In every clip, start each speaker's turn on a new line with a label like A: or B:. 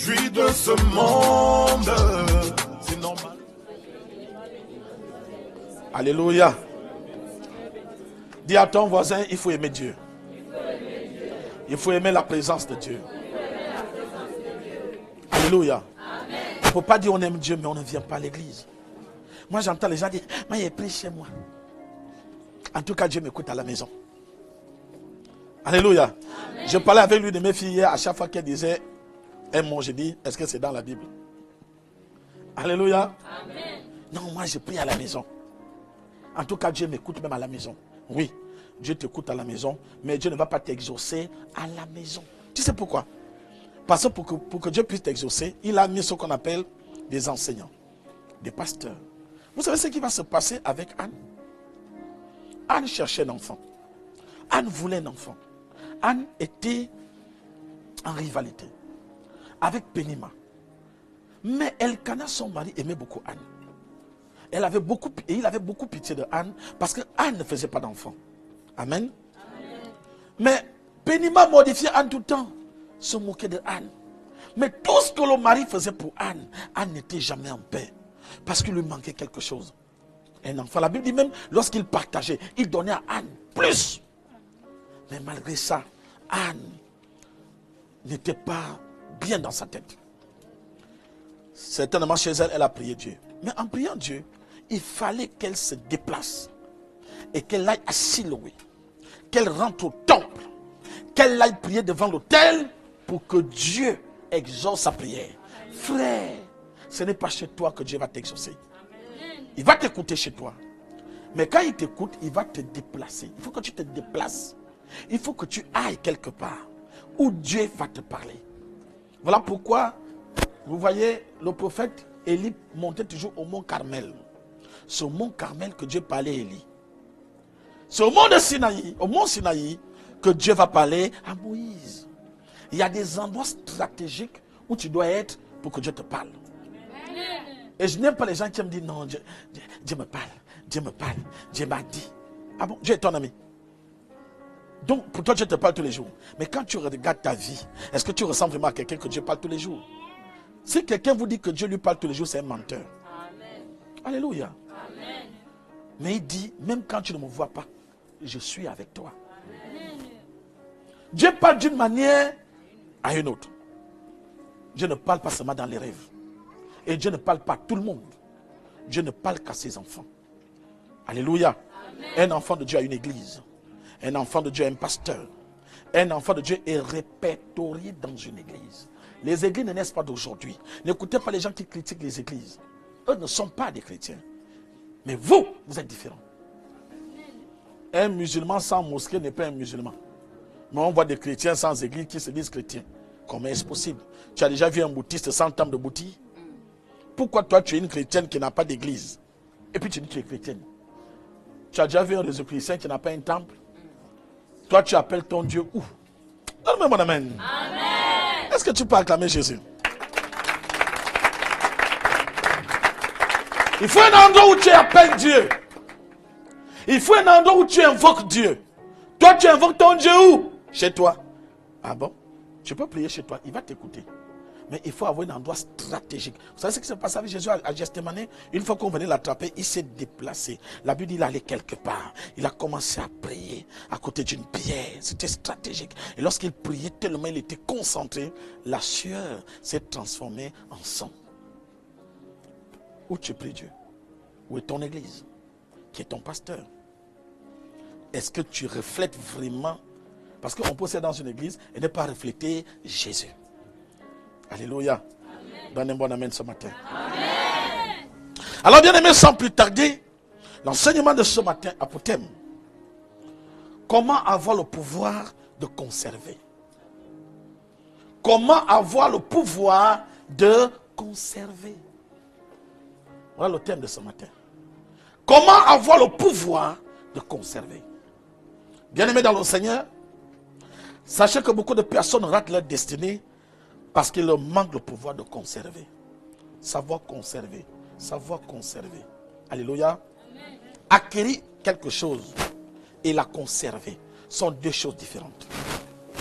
A: Je suis de ce monde. C'est normal. Alléluia. Dis à ton voisin, il faut aimer Dieu. Il faut aimer la présence de Dieu. Alléluia. Il ne faut pas dire on aime Dieu, mais on ne vient pas à l'église. Moi, j'entends les gens dire, moi, il est pris chez moi. En tout cas, Dieu m'écoute à la maison. Alléluia. Amen. Je parlais avec l'une de mes filles hier, à chaque fois qu'elle disait un mot, je dis, est-ce que c'est dans la Bible? Alléluia. Amen. Non, moi, je prie à la maison. En tout cas, Dieu m'écoute même à la maison. Oui, Dieu t'écoute à la maison, mais Dieu ne va pas t'exaucer à la maison. Tu sais pourquoi? Parce que pour que Dieu puisse t'exaucer, il a mis ce qu'on appelle des enseignants, des pasteurs. Vous savez ce qui va se passer avec Anne? Anne cherchait un enfant. Anne voulait un enfant. Anne était en rivalité avec Pénima. Mais Elkana, son mari, aimait beaucoup Anne. Il avait beaucoup pitié de Anne parce que Anne ne faisait pas d'enfant. Amen. Amen. Mais Pénima modifiait Anne tout le temps, se moquait de Anne. Mais tout ce que le mari faisait pour Anne, Anne n'était jamais en paix parce qu'il lui manquait quelque chose. Un enfant, la Bible dit même, lorsqu'il partageait, il donnait à Anne plus. Mais malgré ça, Anne n'était pas bien dans sa tête. Certainement chez elle, elle a prié Dieu. Mais en priant Dieu, il fallait qu'elle se déplace et qu'elle aille à Siloé, qu'elle rentre au temple, qu'elle aille prier devant l'autel pour que Dieu exauce sa prière. Frère, ce n'est pas chez toi que Dieu va t'exaucer. Il va t'écouter chez toi. Mais quand il t'écoute, il va te déplacer. Il faut que tu te déplaces. Il faut que tu ailles quelque part où Dieu va te parler. Voilà pourquoi, vous voyez, le prophète Élie montait toujours au mont Carmel. C'est au mont Carmel que Dieu parlait à Élie. C'est au mont Sinaï, que Dieu va parler à Moïse. Il y a des endroits stratégiques où tu dois être pour que Dieu te parle. Et je n'aime pas les gens qui me disent non, Dieu me parle, Dieu m'a dit. Ah bon, Dieu est ton ami. Donc pour toi, Dieu te parle tous les jours. Mais quand tu regardes ta vie, est-ce que tu ressembles vraiment à quelqu'un que Dieu parle tous les jours? Si quelqu'un vous dit que Dieu lui parle tous les jours, c'est un menteur. Amen. Alléluia. Amen. Mais il dit, même quand tu ne me vois pas, je suis avec toi. Amen. Dieu parle d'une manière à une autre. Dieu ne parle pas seulement dans les rêves. Et Dieu ne parle pas à tout le monde. Dieu ne parle qu'à ses enfants. Alléluia. Amen. Un enfant de Dieu a une église. Un enfant de Dieu a un pasteur. Un enfant de Dieu est répertorié dans une église. Les églises ne naissent pas d'aujourd'hui. N'écoutez pas les gens qui critiquent les églises. Eux ne sont pas des chrétiens. Mais vous êtes différents. Un musulman sans mosquée n'est pas un musulman. Mais on voit des chrétiens sans église qui se disent chrétiens. Comment est-ce possible? Tu as déjà vu un boutiste sans temple de boutique? Pourquoi toi tu es une chrétienne qui n'a pas d'église? Et puis tu dis que tu es chrétienne. Tu as déjà vu un réseau chrétien qui n'a pas un temple? Toi tu appelles ton Dieu où? Donne-moi mon amen. Amen. Est-ce que tu peux acclamer Jésus? Il faut un endroit où tu appelles Dieu. Il faut un endroit où tu invoques Dieu. Toi tu invoques ton Dieu où? Chez toi. Ah bon? Tu peux prier chez toi, il va t'écouter. Mais il faut avoir un endroit stratégique. Vous savez ce qui s'est passé avec Jésus à Gethsémani? Une fois qu'on venait l'attraper, il s'est déplacé. La Bible dit qu'il allait quelque part. Il a commencé à prier à côté d'une pierre. C'était stratégique. Et lorsqu'il priait tellement, il était concentré, la sueur s'est transformée en sang. Où tu pries Dieu? Où est ton église? Qui est ton pasteur? Est-ce que tu reflètes vraiment? Parce qu'on peut être dans une église et ne pas refléter Jésus. Alléluia. Donne un bon amen ce matin. Amen. Alors bien aimé, sans plus tarder, l'enseignement de ce matin a pour thème: comment avoir le pouvoir de conserver. Comment avoir le pouvoir de conserver. Voilà le thème de ce matin. Comment avoir le pouvoir de conserver. Bien aimé dans le Seigneur, sachez que beaucoup de personnes ratent leur destinée parce qu'il leur manque le pouvoir de conserver. Savoir conserver. Savoir conserver. Alléluia. Amen. Acquérir quelque chose et la conserver sont deux choses différentes.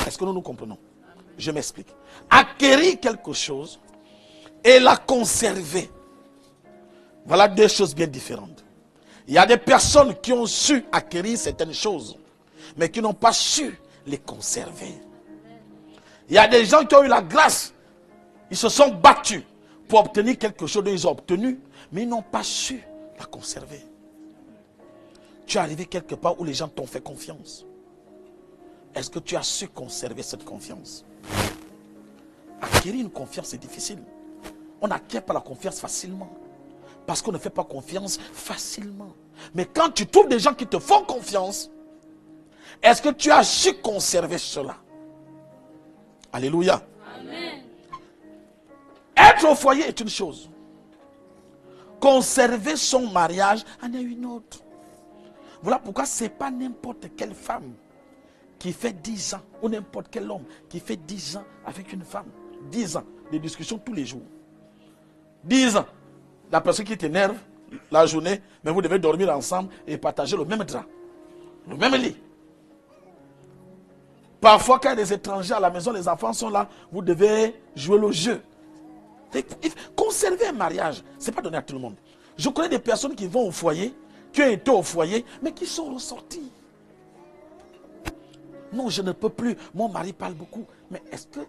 A: Est-ce que nous nous comprenons? Je m'explique. Acquérir quelque chose et la conserver. Voilà deux choses bien différentes. Il y a des personnes qui ont su acquérir certaines choses, mais qui n'ont pas su les conserver. Il y a des gens qui ont eu la grâce. Ils se sont battus pour obtenir quelque chose dont ils ont obtenu, mais ils n'ont pas su la conserver. Tu es arrivé quelque part où les gens t'ont fait confiance. Est-ce que tu as su conserver cette confiance? Acquérir une confiance est difficile. On n'acquiert pas la confiance facilement. Parce qu'on ne fait pas confiance facilement. Mais quand tu trouves des gens qui te font confiance, est-ce que tu as su conserver cela? Alléluia. Amen. Être au foyer est une chose. Conserver son mariage en est une autre. Voilà pourquoi ce n'est pas n'importe quelle femme qui fait 10 ans, ou n'importe quel homme qui fait 10 ans avec une femme. 10 ans de discussions tous les jours. 10 ans. La personne qui t'énerve la journée, mais vous devez dormir ensemble et partager le même drap, le même lit. Parfois, quand il y a des étrangers à la maison, les enfants sont là, vous devez jouer le jeu. Conserver un mariage, ce n'est pas donné à tout le monde. Je connais des personnes qui vont au foyer, qui ont été au foyer, mais qui sont ressortis. Non, je ne peux plus. Mon mari parle beaucoup. Mais est-ce que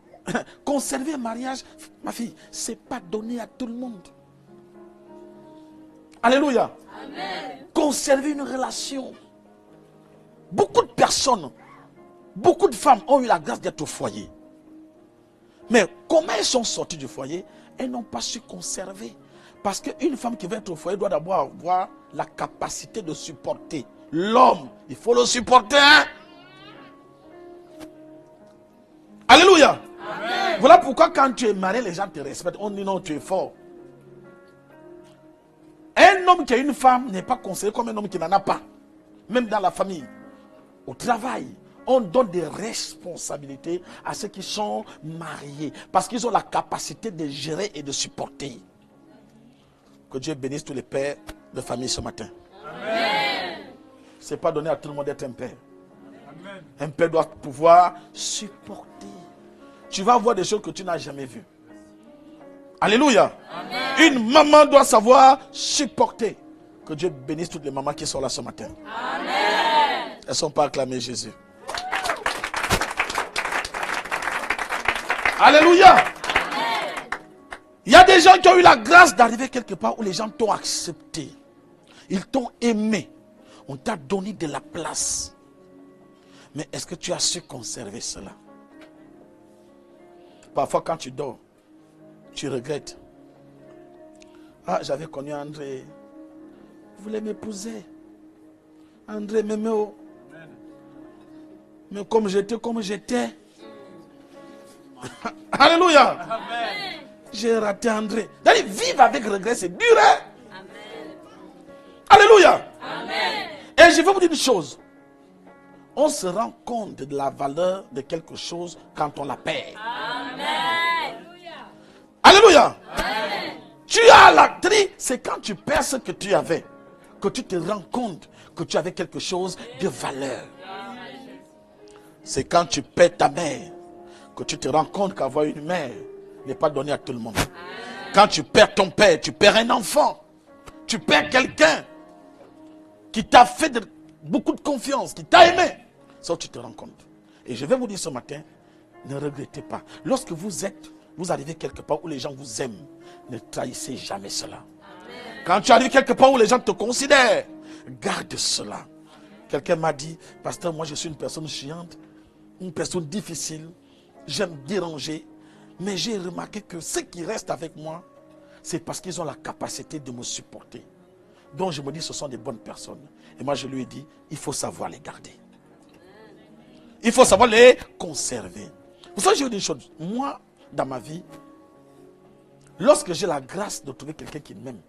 A: conserver un mariage, ma fille, ce n'est pas donné à tout le monde. Alléluia. Amen. Conserver une relation. Beaucoup de personnes, beaucoup de femmes ont eu la grâce d'être au foyer. Mais comment elles sont sorties du foyer? Elles n'ont pas su conserver. Parce qu'une femme qui veut être au foyer doit d'abord avoir la capacité de supporter. L'homme, il faut le supporter. Hein? Alléluia. Amen. Voilà pourquoi quand tu es marié, les gens te respectent. On dit non, tu es fort. Un homme qui a une femme n'est pas considéré comme un homme qui n'en a pas. Même dans la famille. Au travail, on donne des responsabilités à ceux qui sont mariés. Parce qu'ils ont la capacité de gérer et de supporter. Que Dieu bénisse tous les pères de famille ce matin. Ce n'est pas donné à tout le monde d'être un père. Amen. Un père doit pouvoir supporter. Tu vas voir des choses que tu n'as jamais vues. Alléluia. Amen. Une maman doit savoir supporter. Que Dieu bénisse toutes les mamans qui sont là ce matin. Amen. Elles ne sont pas acclamées Jésus. Alléluia. Amen. Il y a des gens qui ont eu la grâce d'arriver quelque part où les gens t'ont accepté. Ils t'ont aimé. On t'a donné de la place. Mais est-ce que tu as su conserver cela? Parfois quand tu dors, tu regrettes. Ah, j'avais connu André. Il voulait m'épouser. André m'aimait. Mais comme j'étais. Alléluia. Amen. J'ai raté André. D'ailleurs, vivre avec regret, c'est dur. Hein? Amen. Alléluia. Amen. Et je vais vous dire une chose. On se rend compte de la valeur de quelque chose quand on la perd. Amen. Alléluia. Amen. Tu as la tri, c'est quand tu perds ce que tu avais, que tu te rends compte que tu avais quelque chose de valeur. C'est quand tu perds ta mère, que tu te rends compte qu'avoir une mère n'est pas donné à tout le monde. Quand tu perds ton père, tu perds un enfant, tu perds quelqu'un qui t'a fait beaucoup de confiance, qui t'a aimé. Ça, tu te rends compte. Et je vais vous dire ce matin, ne regrettez pas. Lorsque vous arrivez quelque part où les gens vous aiment, ne trahissez jamais cela. Amen. Quand tu arrives quelque part où les gens te considèrent, garde cela. Quelqu'un m'a dit, pasteur, moi je suis une personne chiante, une personne difficile, j'aime déranger, mais j'ai remarqué que ceux qui restent avec moi, c'est parce qu'ils ont la capacité de me supporter. Donc je me dis, ce sont des bonnes personnes. Et moi je lui ai dit, il faut savoir les garder. Il faut savoir les conserver. Vous savez, je vais vous dire une chose. Moi, dans ma vie, lorsque j'ai la grâce de trouver quelqu'un qui m'aime,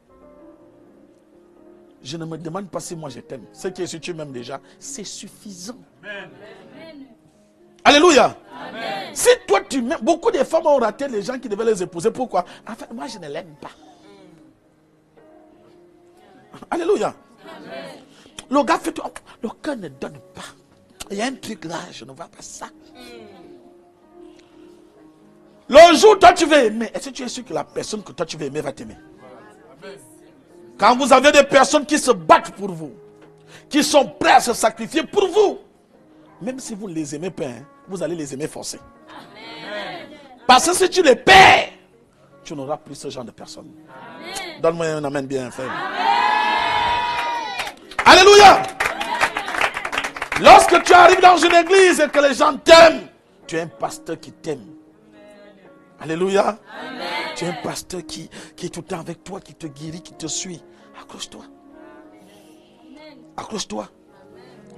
A: je ne me demande pas si moi je t'aime. Ce qui est si tu m'aimes déjà, c'est suffisant. Amen. Alléluia. Amen. Si toi tu m'aimes, beaucoup de femmes ont raté les gens qui devaient les épouser. Pourquoi? En fait, moi je ne l'aime pas. Alléluia. Amen. Le gars fait tout. Le cœur ne donne pas. Il y a un truc là, je ne vois pas ça. Le jour où toi tu veux aimer, est-ce que tu es sûr que la personne que toi tu veux aimer va t'aimer? Quand vous avez des personnes qui se battent pour vous, qui sont prêts à se sacrifier pour vous, même si vous ne les aimez pas, vous allez les aimer forcés. Parce que si tu les perds, tu n'auras plus ce genre de personnes. Donne-moi un amen bien fait. Alléluia. Lorsque tu arrives dans une église et que les gens t'aiment, tu es un pasteur qui t'aime. Alléluia. Amen. Tu es un pasteur qui est tout le temps avec toi, qui te guérit, qui te suit. Accroche-toi. Accroche-toi.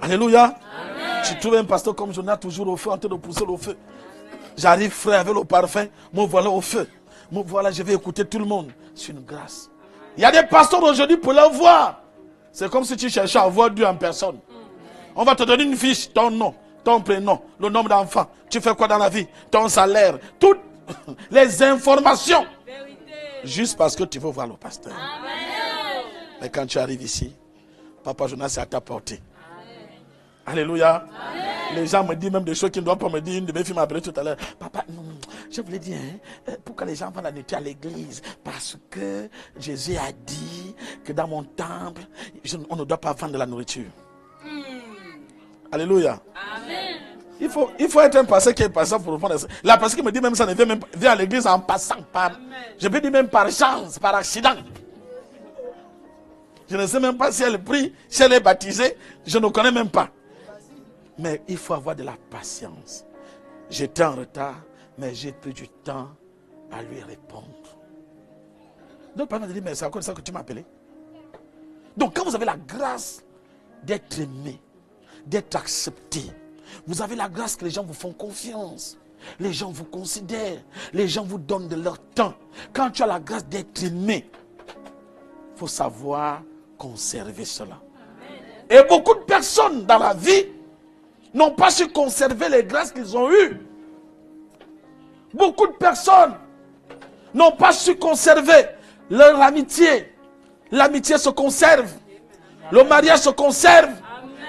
A: Alléluia. Amen. Tu trouves un pasteur comme Jonas toujours au feu, en train de pousser le feu. J'arrive frais avec le parfum, me voilà au feu. Me voilà, je vais écouter tout le monde. C'est une grâce. Il y a des pasteurs aujourd'hui pour leur voir. C'est comme si tu cherchais à voir Dieu en personne. On va te donner une fiche, ton nom, ton prénom, le nombre d'enfants. Tu fais quoi dans la vie, ton salaire, toutes les informations. Juste parce que tu veux voir le pasteur. Amen. Mais quand tu arrives ici, Papa Jonas est à ta portée. Alléluia. Amen. Les gens me disent même des choses qu'ils ne doivent pas me dire. Une de mes filles m'a appelé tout à l'heure. Papa, je voulais dire, pourquoi les gens vont la nourriture à l'église? Parce que Jésus a dit que dans mon temple, on ne doit pas vendre de la nourriture. Alléluia. Amen. Il faut être un pasteur qui est passant pour prendre ça. La personne qui me dit même ça ne vient à l'église en passant. Je peux dire même par chance, par accident. Je ne sais même pas si elle prie, si elle est baptisée. Je ne connais même pas. Mais il faut avoir de la patience. J'étais en retard, mais j'ai pris du temps à lui répondre. Donc, papa m'a dit, mais c'est à cause de ça que tu m'as appelé. Donc, quand vous avez la grâce d'être aimé, d'être accepté, vous avez la grâce que les gens vous font confiance. Les gens vous considèrent. Les gens vous donnent de leur temps. Quand tu as la grâce d'être aimé, il faut savoir conserver cela. Et beaucoup de personnes dans la vie n'ont pas su conserver les grâces qu'ils ont eues. Beaucoup de personnes n'ont pas su conserver leur amitié. L'amitié se conserve. Le mariage se conserve.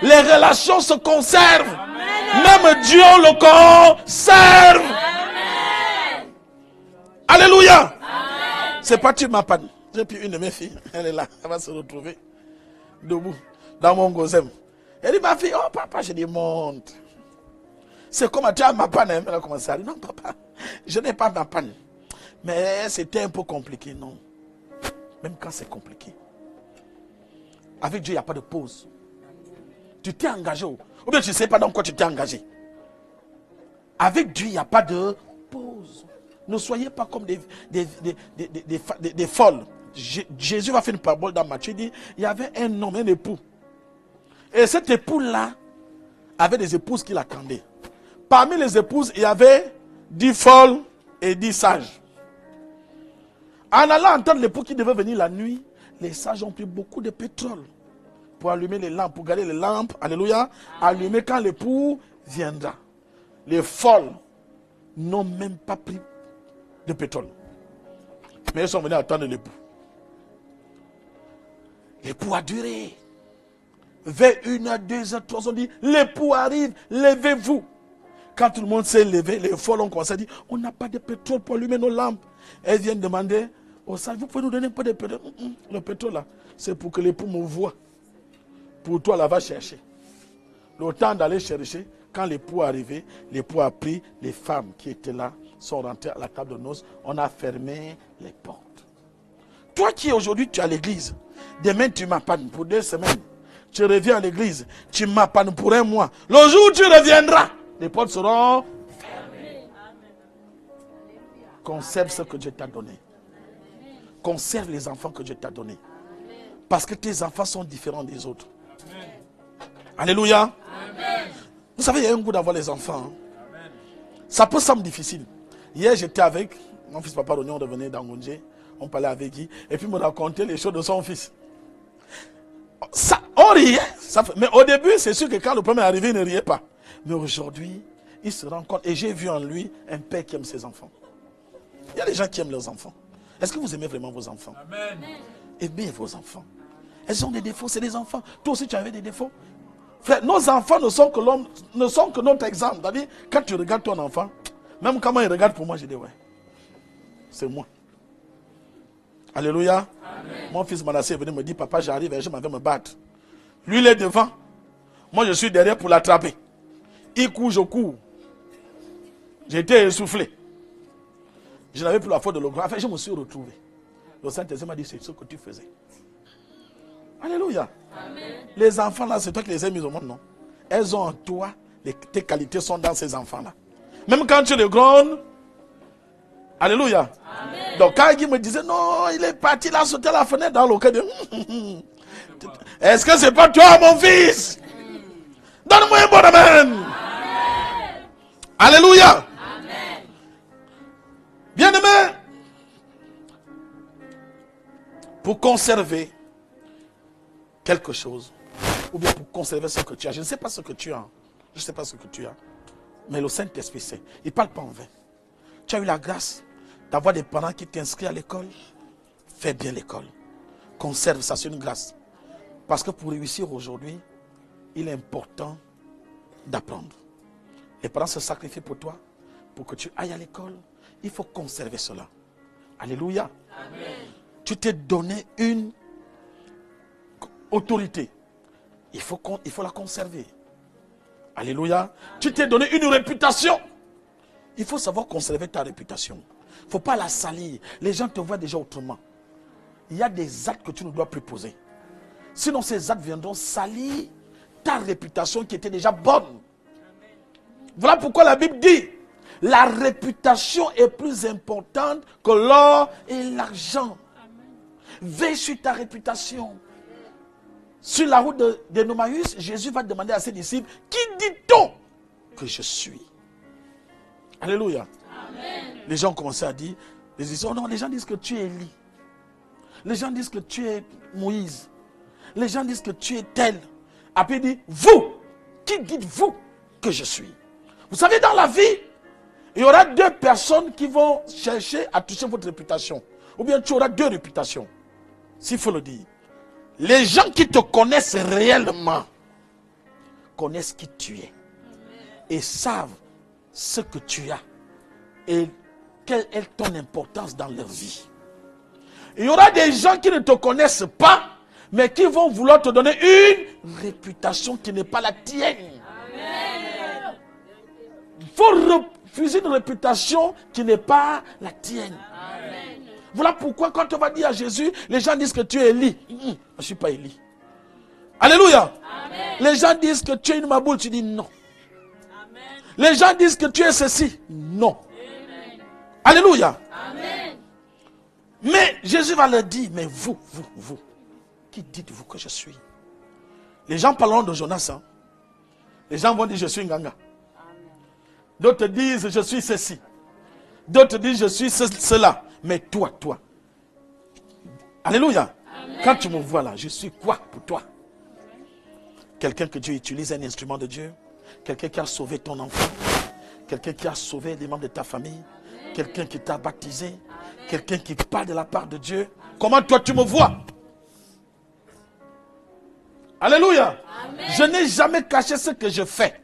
A: Les relations se conservent. Amen. Même Dieu le conserve. Amen. Alléluia. C'est pas tu m'appelles. J'ai pris une de mes filles. Elle est là. Elle va se retrouver debout dans mon gozem. Elle dit, ma fille, oh papa, je dis, monte. C'est comme tu as ma panne. Elle a commencé à dire, non papa, je n'ai pas ma panne. Mais c'était un peu compliqué, non. Même quand c'est compliqué. Avec Dieu, il n'y a pas de pause. Tu t'es engagé ou bien tu ne sais pas dans quoi tu t'es engagé. Avec Dieu, il n'y a pas de pause. Ne soyez pas comme des folles. Jésus va faire une parabole dans Matthieu. Il dit, il y avait un homme, un époux. Et cet époux-là avait des épouses qui l'attendaient. Parmi les épouses, il y avait 10 folles et 10 sages. En allant entendre l'époux qui devait venir la nuit, les sages ont pris beaucoup de pétrole pour allumer les lampes, pour garder les lampes, alléluia, allumer quand l'époux viendra. Les folles n'ont même pas pris de pétrole. Mais ils sont venus attendre l'époux. L'époux a duré. Vers 1h, 2h, 3h, on dit, l'époux arrive, levez-vous. Quand tout le monde s'est levé, les folles ont commencé à dire, on n'a pas de pétrole pour allumer nos lampes. Elles viennent demander, oh ça, vous pouvez nous donner un peu de pétrole? Le pétrole là, c'est pour que l'époux me voie. Pour toi, là, va chercher. Le temps d'aller chercher, quand l'époux est arrivé, l'époux a pris les femmes qui étaient là, sont rentrées à la table de noces, on a fermé les portes. Toi qui aujourd'hui, tu es à l'église, demain tu m'appannes pour 2 semaines, tu reviens à l'église, tu m'appannes pour 1 mois. Le jour où tu reviendras, les portes seront fermées. Conserve ce que Dieu t'a donné. Conserve les enfants que Dieu t'a donnés. Parce que tes enfants sont différents des autres. Amen. Alléluia. Amen. Vous savez, il y a un goût d'avoir les enfants. Hein. Ça peut sembler difficile. Hier, j'étais avec mon fils Papa Rognon, on revenait dans Ngondje. On parlait avec lui. Et puis, il me racontait les choses de son fils. Ça, on riait. Mais au début, c'est sûr que quand le premier est arrivé, il ne riait pas. Mais aujourd'hui, il se rend compte. Et j'ai vu en lui un père qui aime ses enfants. Il y a des gens qui aiment leurs enfants. Est-ce que vous aimez vraiment vos enfants? Amen. Aimez vos enfants. Elles ont des défauts, c'est des enfants. Toi aussi, tu avais des défauts. Frère, nos enfants ne sont que notre exemple. C'est-à-dire, quand tu regardes ton enfant, même comment il regarde pour moi, je dis ouais. c'est moi. Alléluia. Amen. Mon fils Manassé est venu me dire, papa, j'arrive et je m'en vais me battre. Lui, il est devant. Moi, je suis derrière pour l'attraper. Il court, je cours. J'ai été essoufflé. Je n'avais plus la force de le croire. Enfin, je me suis retrouvé. Le Saint-Esprit m'a dit, c'est ce que tu faisais. Alléluia. Amen. Les enfants là, c'est toi qui les as mis au monde, non? Elles ont en toi, tes qualités sont dans ces enfants-là. Même quand tu les grondes. Alléluia. Amen. Donc quand il me disait, non, il est parti là, sauter la fenêtre dans le cœur de... Est-ce que c'est pas toi, mon fils? Donne-moi un bon amen. Amen. Alléluia. Amen. Bien-aimé, pour conserver quelque chose, ou bien pour conserver ce que tu as, je ne sais pas ce que tu as, je ne sais pas ce que tu as, mais le Saint-Esprit sait, il ne parle pas en vain. Tu as eu la grâce d'avoir des parents qui t'inscrivent à l'école, fais bien l'école, conserve ça, c'est une grâce. Parce que pour réussir aujourd'hui, il est important d'apprendre. Les parents se sacrifient pour toi, pour que tu ailles à l'école. Il faut conserver cela. Alléluia. Amen. Tu t'es donné une autorité. Il faut la conserver. Alléluia. Amen. Tu t'es donné une réputation. Il faut savoir conserver ta réputation. Il ne faut pas la salir. Les gens te voient déjà autrement. Il y a des actes que tu ne dois plus poser. Sinon, ces actes viendront salir ta réputation qui était déjà bonne. Voilà pourquoi la Bible dit, la réputation est plus importante que l'or et l'argent. Veille sur ta réputation. Sur la route de Nomaüs, Jésus va demander à ses disciples, qui dit-on que je suis? Alléluia. Amen. Les gens commençaient à dire, oh non, les gens disent que tu es Élie. Les gens disent que tu es Moïse. Les gens disent que tu es tel. Après il dit, vous, qui dites-vous que je suis? Vous savez, dans la vie, il y aura deux personnes qui vont chercher à toucher votre réputation. Ou bien tu auras deux réputations, s'il faut le dire. Les gens qui te connaissent réellement, connaissent qui tu es. Et savent ce que tu as. Et quelle est ton importance dans leur vie. Il y aura des gens qui ne te connaissent pas, mais qui vont vouloir te donner une réputation qui n'est pas la tienne. Il faut refuser une réputation qui n'est pas la tienne. Amen. Voilà pourquoi quand on va dire à Jésus, les gens disent que tu es Élie. Je ne suis pas Élie. Alléluia. Amen. Les gens disent que tu es une maboule, tu dis non. Amen. Les gens disent que tu es ceci. Non. Amen. Alléluia. Amen. Mais Jésus va leur dire, mais vous, qui dites-vous que je suis? Les gens parleront de Jonas. Hein? Les gens vont dire, je suis Nganga. D'autres disent, je suis ceci. D'autres disent, je suis cela. Mais toi. Alléluia. Amen. Quand tu me vois là, je suis quoi pour toi? Quelqu'un que Dieu utilise, un instrument de Dieu. Quelqu'un qui a sauvé ton enfant. Quelqu'un qui a sauvé les membres de ta famille. Quelqu'un qui t'a baptisé. Quelqu'un qui parle de la part de Dieu. Comment toi tu me vois? Alléluia. Amen. Je n'ai jamais caché ce que je fais.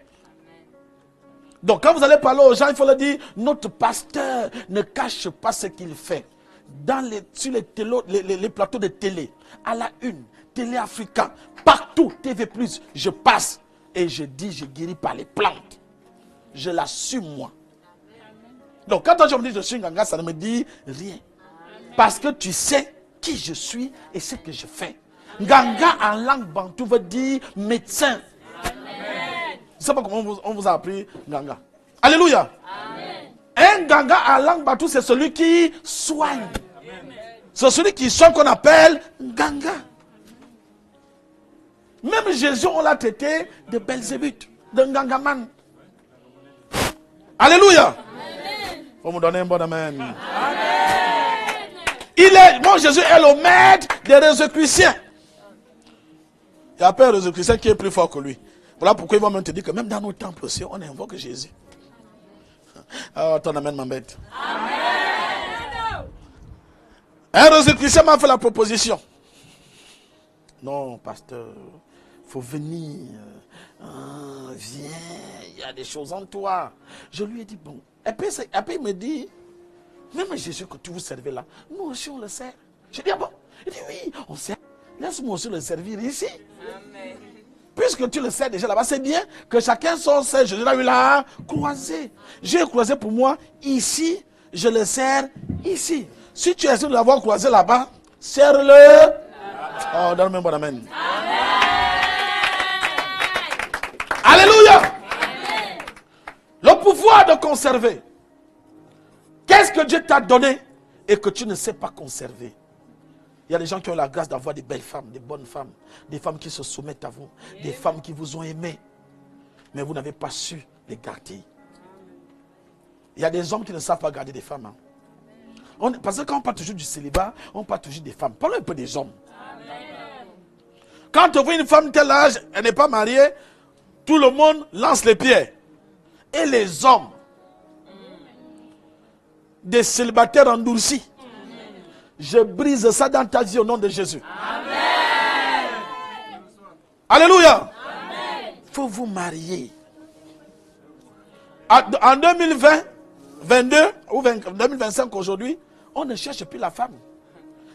A: Donc quand vous allez parler aux gens, il faut leur dire, notre pasteur ne cache pas ce qu'il fait. Sur les plateaux de télé, à la une, Télé Africa, partout, TV+, je passe et je dis, je guéris par les plantes. Je l'assume moi. Donc quand je me dis je suis Nganga, ça ne me dit rien. Parce que tu sais qui je suis et ce que je fais. Nganga en langue bantou veut dire médecin. Je ne sais pas comment on vous a appris Nganga. Alléluia. Amen. Un Nganga à langue batou, c'est celui qui soigne. C'est celui qui soigne qu'on appelle Nganga. Même Jésus, on l'a traité de Belzébuth, de Ngangaman. Alléluia. Amen. On me donne un bon amen. Amen. Jésus est le maître des Rosicruciens. Il n'y a pas un Rosicrucien qui est plus fort que lui. Voilà pourquoi ils vont même te dire que même dans nos temples aussi, on invoque Jésus. Oh, ton amen m'embête. Amen. Un Rosicrucien m'a fait la proposition. Non, pasteur, il faut venir. Viens, il y a des choses en toi. Je lui ai dit, bon. Et puis il me dit, Même Jésus que tu vous servez là, nous aussi on le sert. Je dis, ah bon? Il dit, oui, on sert. Laisse-moi aussi le servir ici. Amen. Puisque tu le sais déjà là-bas, c'est bien que chacun son sert. Jésus l'a croisé. J'ai croisé pour moi ici, je le sers ici. Si tu essaies de l'avoir croisé là-bas, serre-le. Oh, donne-moi un bon amen. Alléluia. Amen. Le pouvoir de conserver. Qu'est-ce que Dieu t'a donné et que tu ne sais pas conserver? Il y a des gens qui ont la grâce d'avoir des belles femmes, des bonnes femmes, des femmes qui se soumettent à vous, des femmes qui vous ont aimé, mais vous n'avez pas su les garder. Il y a des hommes qui ne savent pas garder des femmes. Hein. Parce que quand on parle toujours du célibat, on parle toujours des femmes. Parlons un peu des hommes. Amen. Quand on voit une femme de tel âge, elle n'est pas mariée, tout le monde lance les pieds. Et les hommes, des célibataires endurcis, je brise ça dans ta vie au nom de Jésus. Amen. Alléluia. Il faut vous marier. En 2020, 22 ou 2025 aujourd'hui, on ne cherche plus la femme.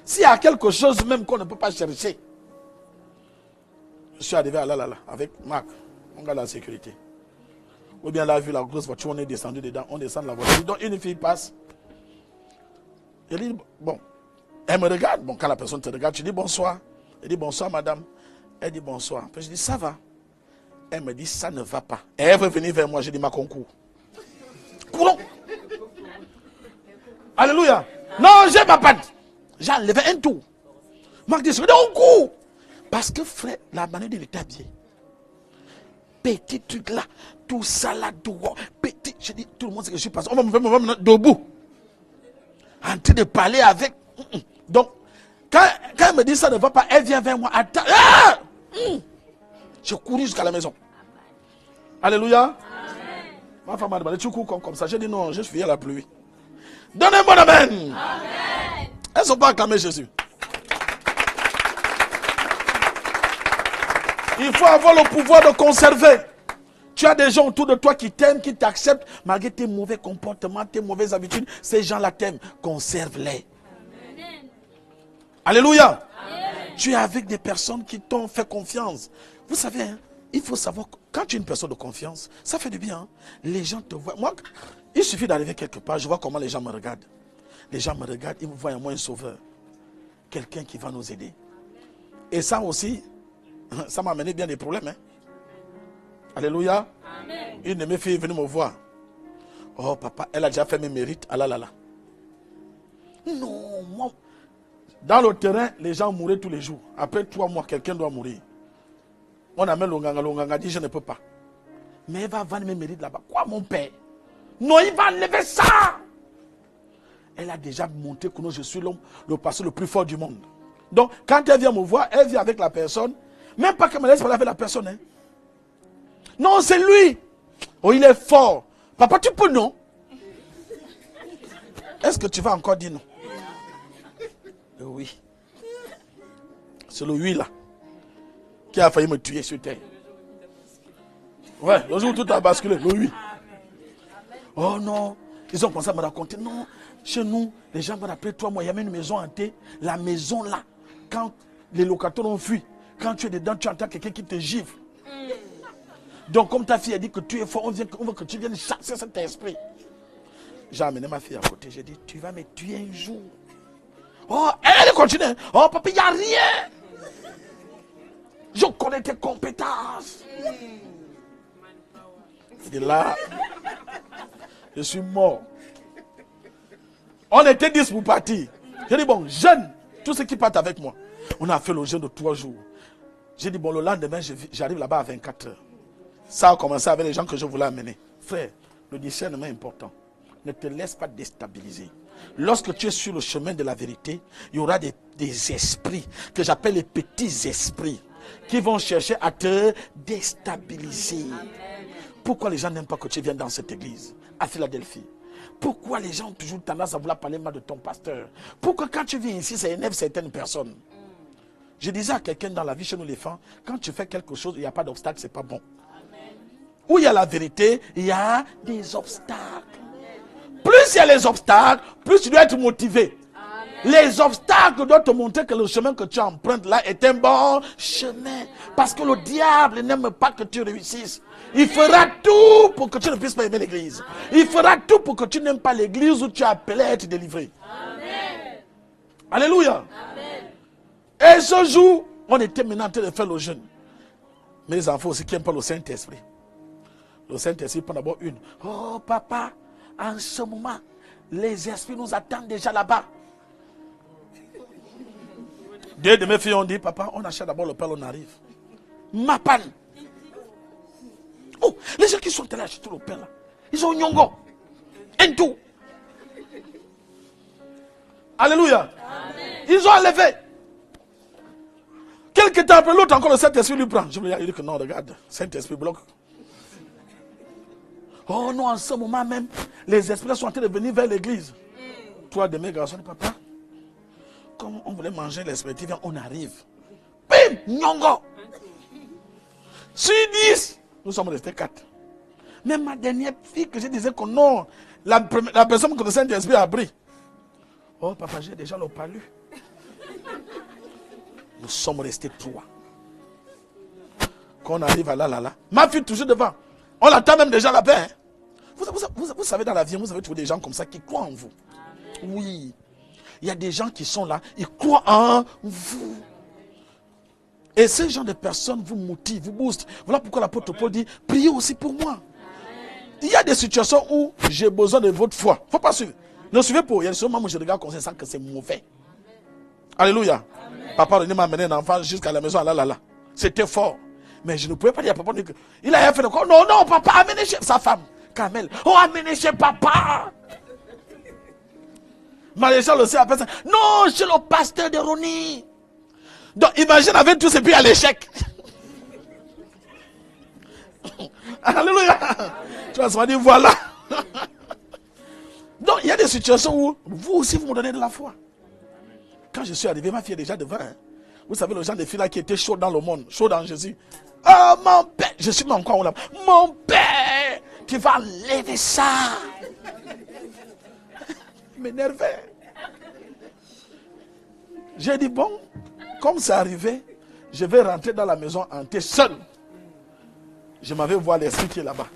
A: S'il y a quelque chose même qu'on ne peut pas chercher. Je suis arrivé à là, avec Marc, on garde la sécurité. Ou bien là, a vu la grosse voiture, on est descendu dedans, on descend de la voiture. Donc une fille passe. Elle dit, bon, elle me regarde. Bon, quand la personne te regarde, tu dis bonsoir. Elle dit bonsoir, madame. Elle dit bonsoir. Puis je dis ça va. Elle me dit ça ne va pas. Et elle veut venir vers moi. Je dis ma concours. Courons. Alléluia. Non, j'ai ma patte. J'ai enlevé un tour. Marc dit, on court. Parce que frère, la manière dont il était habillé. Petit truc là. Tout ça là, tout. Petit. Je dis, tout le monde sait que je suis passé. On va me mettre debout. En train de parler avec. Donc, quand elle me dit ça ne va pas, elle vient vers moi. Attends. Ah! Je cours jusqu'à la maison. Alléluia. Amen. Ma femme m'a demandé, tu cours comme ça. J'ai dit non, je suis à la pluie. Donnez-moi un amen. Amen. Elles ne sont pas acclamées Jésus. Il faut avoir le pouvoir de conserver. Tu as des gens autour de toi qui t'aiment, qui t'acceptent, malgré tes mauvais comportements, tes mauvaises habitudes. Ces gens-là t'aiment. Conserve-les. Alléluia. Amen. Tu es avec des personnes qui t'ont fait confiance. Vous savez, hein, il faut savoir, quand tu es une personne de confiance, ça fait du bien. Hein. Les gens te voient. Moi, il suffit d'arriver quelque part, je vois comment les gens me regardent. Les gens me regardent, ils me voient en moi un sauveur. Quelqu'un qui va nous aider. Et ça aussi, ça m'a amené bien des problèmes. Hein. Alléluia. Amen. Une de mes filles est venue me voir. Oh papa, elle a déjà fait mes mérites. Ah là là là. Non, moi. Dans le terrain, les gens mouraient tous les jours. Après 3 mois, quelqu'un doit mourir. On amène l'onganga dit je ne peux pas. Mais elle va vendre mes mérites là-bas. Quoi mon père? Non, il va enlever ça. Elle a déjà montré que je suis l'homme, le pasteur le plus fort du monde. Donc, quand elle vient me voir, elle vient avec la personne. Même pas qu'elle me laisse parler avec la personne. Hein. Non, c'est lui. Oh, il est fort. Papa, tu peux non? Est-ce que tu vas encore dire non? Oui. C'est le oui là qui a failli me tuer sur terre. Ouais, le jour où tout a basculé, le oui. Oh non, ils ont commencé à me raconter. Non, chez nous, les gens vont après 3 mois, il y avait une maison hantée. La maison là, quand les locataires ont fui, quand tu es dedans, tu entends quelqu'un qui te gifle. Donc comme ta fille a dit que tu es fort, on veut que tu viennes chasser cet esprit. J'ai amené ma fille à côté, j'ai dit, tu vas me tuer un jour. Oh, elle continue. Oh, papa, il n'y a rien. Je connais tes compétences. Et là, je suis mort. On était 10 pour partir. J'ai dit, bon, jeune, tous ceux qui partent avec moi. On a fait le jeûne de 3 jours. J'ai dit, bon, le lendemain, j'arrive là-bas à 24 heures. Ça a commencé avec les gens que je voulais amener. Frère, le discernement est important. Ne te laisse pas déstabiliser. Lorsque tu es sur le chemin de la vérité, il y aura des esprits que j'appelle les petits esprits qui vont chercher à te déstabiliser. Pourquoi les gens n'aiment pas que tu viennes dans cette église à Philadelphie? Pourquoi les gens ont toujours tendance à vouloir parler mal de ton pasteur? Pourquoi quand tu viens ici, ça énerve certaines personnes? Je disais à quelqu'un dans la vie chez nous les femmes, quand tu fais quelque chose, il n'y a pas d'obstacle, c'est pas bon. Où il y a la vérité, il y a des obstacles. Plus il y a les obstacles, plus tu dois être motivé. Les obstacles doivent te montrer que le chemin que tu empruntes là est un bon chemin. Parce que le diable n'aime pas que tu réussisses. Il fera tout pour que tu ne puisses pas aimer l'église. Il fera tout pour que tu n'aimes pas l'église où tu es appelé à être délivré. Amen. Alléluia. Amen. Et ce jour, on était maintenant en train de faire le jeûne. Mais les enfants aussi qui n'aiment pas le Saint-Esprit. Le Saint-Esprit prend d'abord une. Oh papa, en ce moment, les esprits nous attendent déjà là-bas. Deux de mes filles ont dit, papa, on achète d'abord le pain, on arrive. Ma panne. Oh, les gens qui sont allés acheter le pain là, ils ont nyongo. Un tout. Alléluia. Amen. Ils ont enlevé. Quelque temps après, l'autre encore, le Saint-Esprit lui prend. Je me dis que non, regarde, Saint-Esprit bloque. Oh non, en ce moment même, les esprits sont en train de venir vers l'église. Toi, de mes garçons, papa, comme on voulait manger l'esprit, on arrive. Bim, nyongo. Sur 10, nous sommes restés 4. Même ma dernière fille que je disais que non, la personne que le Saint-Esprit a pris. Oh papa, j'ai déjà le palu. Nous sommes restés 3. Quand on arrive à là, ma fille toujours devant. On l'attend même déjà la paix. Hein? Vous savez, dans la vie, vous avez trouvé des gens comme ça qui croient en vous. Oui. Il y a des gens qui sont là, ils croient en vous. Et ces gens de personnes vous motivent, vous boostent. Voilà pourquoi l'apôtre Paul dit, priez aussi pour moi. Il y a des situations où j'ai besoin de votre foi. Il ne faut pas suivre. Ne suivez pas. Il y a des moments où je regarde comme ça que c'est mauvais. Alléluia. Amen. Papa René m'a amené un enfant jusqu'à la maison. Là. C'était fort. Mais je ne pouvais pas dire à papa. Il a fait de quoi? Non, papa, amenez chez sa femme. Carmel. Oh, amenez chez papa. Maréchal aussi appelle ça. Non, chez le pasteur de Roni. Donc, imagine avec tout ce pays à l'échec. Alléluia. Tu vas se dire, voilà. Donc, il y a des situations où vous aussi, vous me donnez de la foi. Quand je suis arrivé, ma fille est déjà devant. Hein. Vous savez, le genre de filles là qui étaient chauds dans le monde, chauds dans Jésus. Oh, mon père. Je suis même encore là. Mon père, tu vas lever ça. M'énervait. J'ai dit, bon, comme c'est arrivé, je vais rentrer dans la maison hantée seul. Je m'avais voir l'esprit qui est là-bas.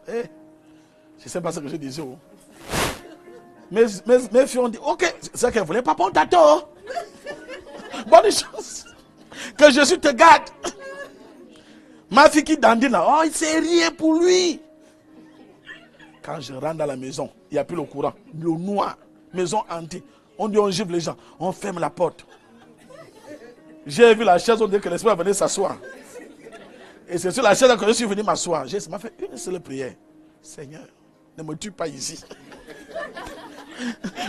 A: Je ne sais pas ce que je disais. Oh. Mes filles ont dit, ok, c'est ça qu'elles voulaient, papa, on t'attend. Bonne chance. Que Jésus te garde. Ma fille qui dandine là, oh, il s'est rien pour lui. Quand je rentre dans la maison, il n'y a plus le courant. Le noir, maison hantée. On dit on gifle les gens, on ferme la porte. J'ai vu la chaise, on dit que l'esprit venait s'asseoir. Et c'est sur la chaise que je suis venu m'asseoir. J'ai fait une seule prière. Seigneur, ne me tue pas ici.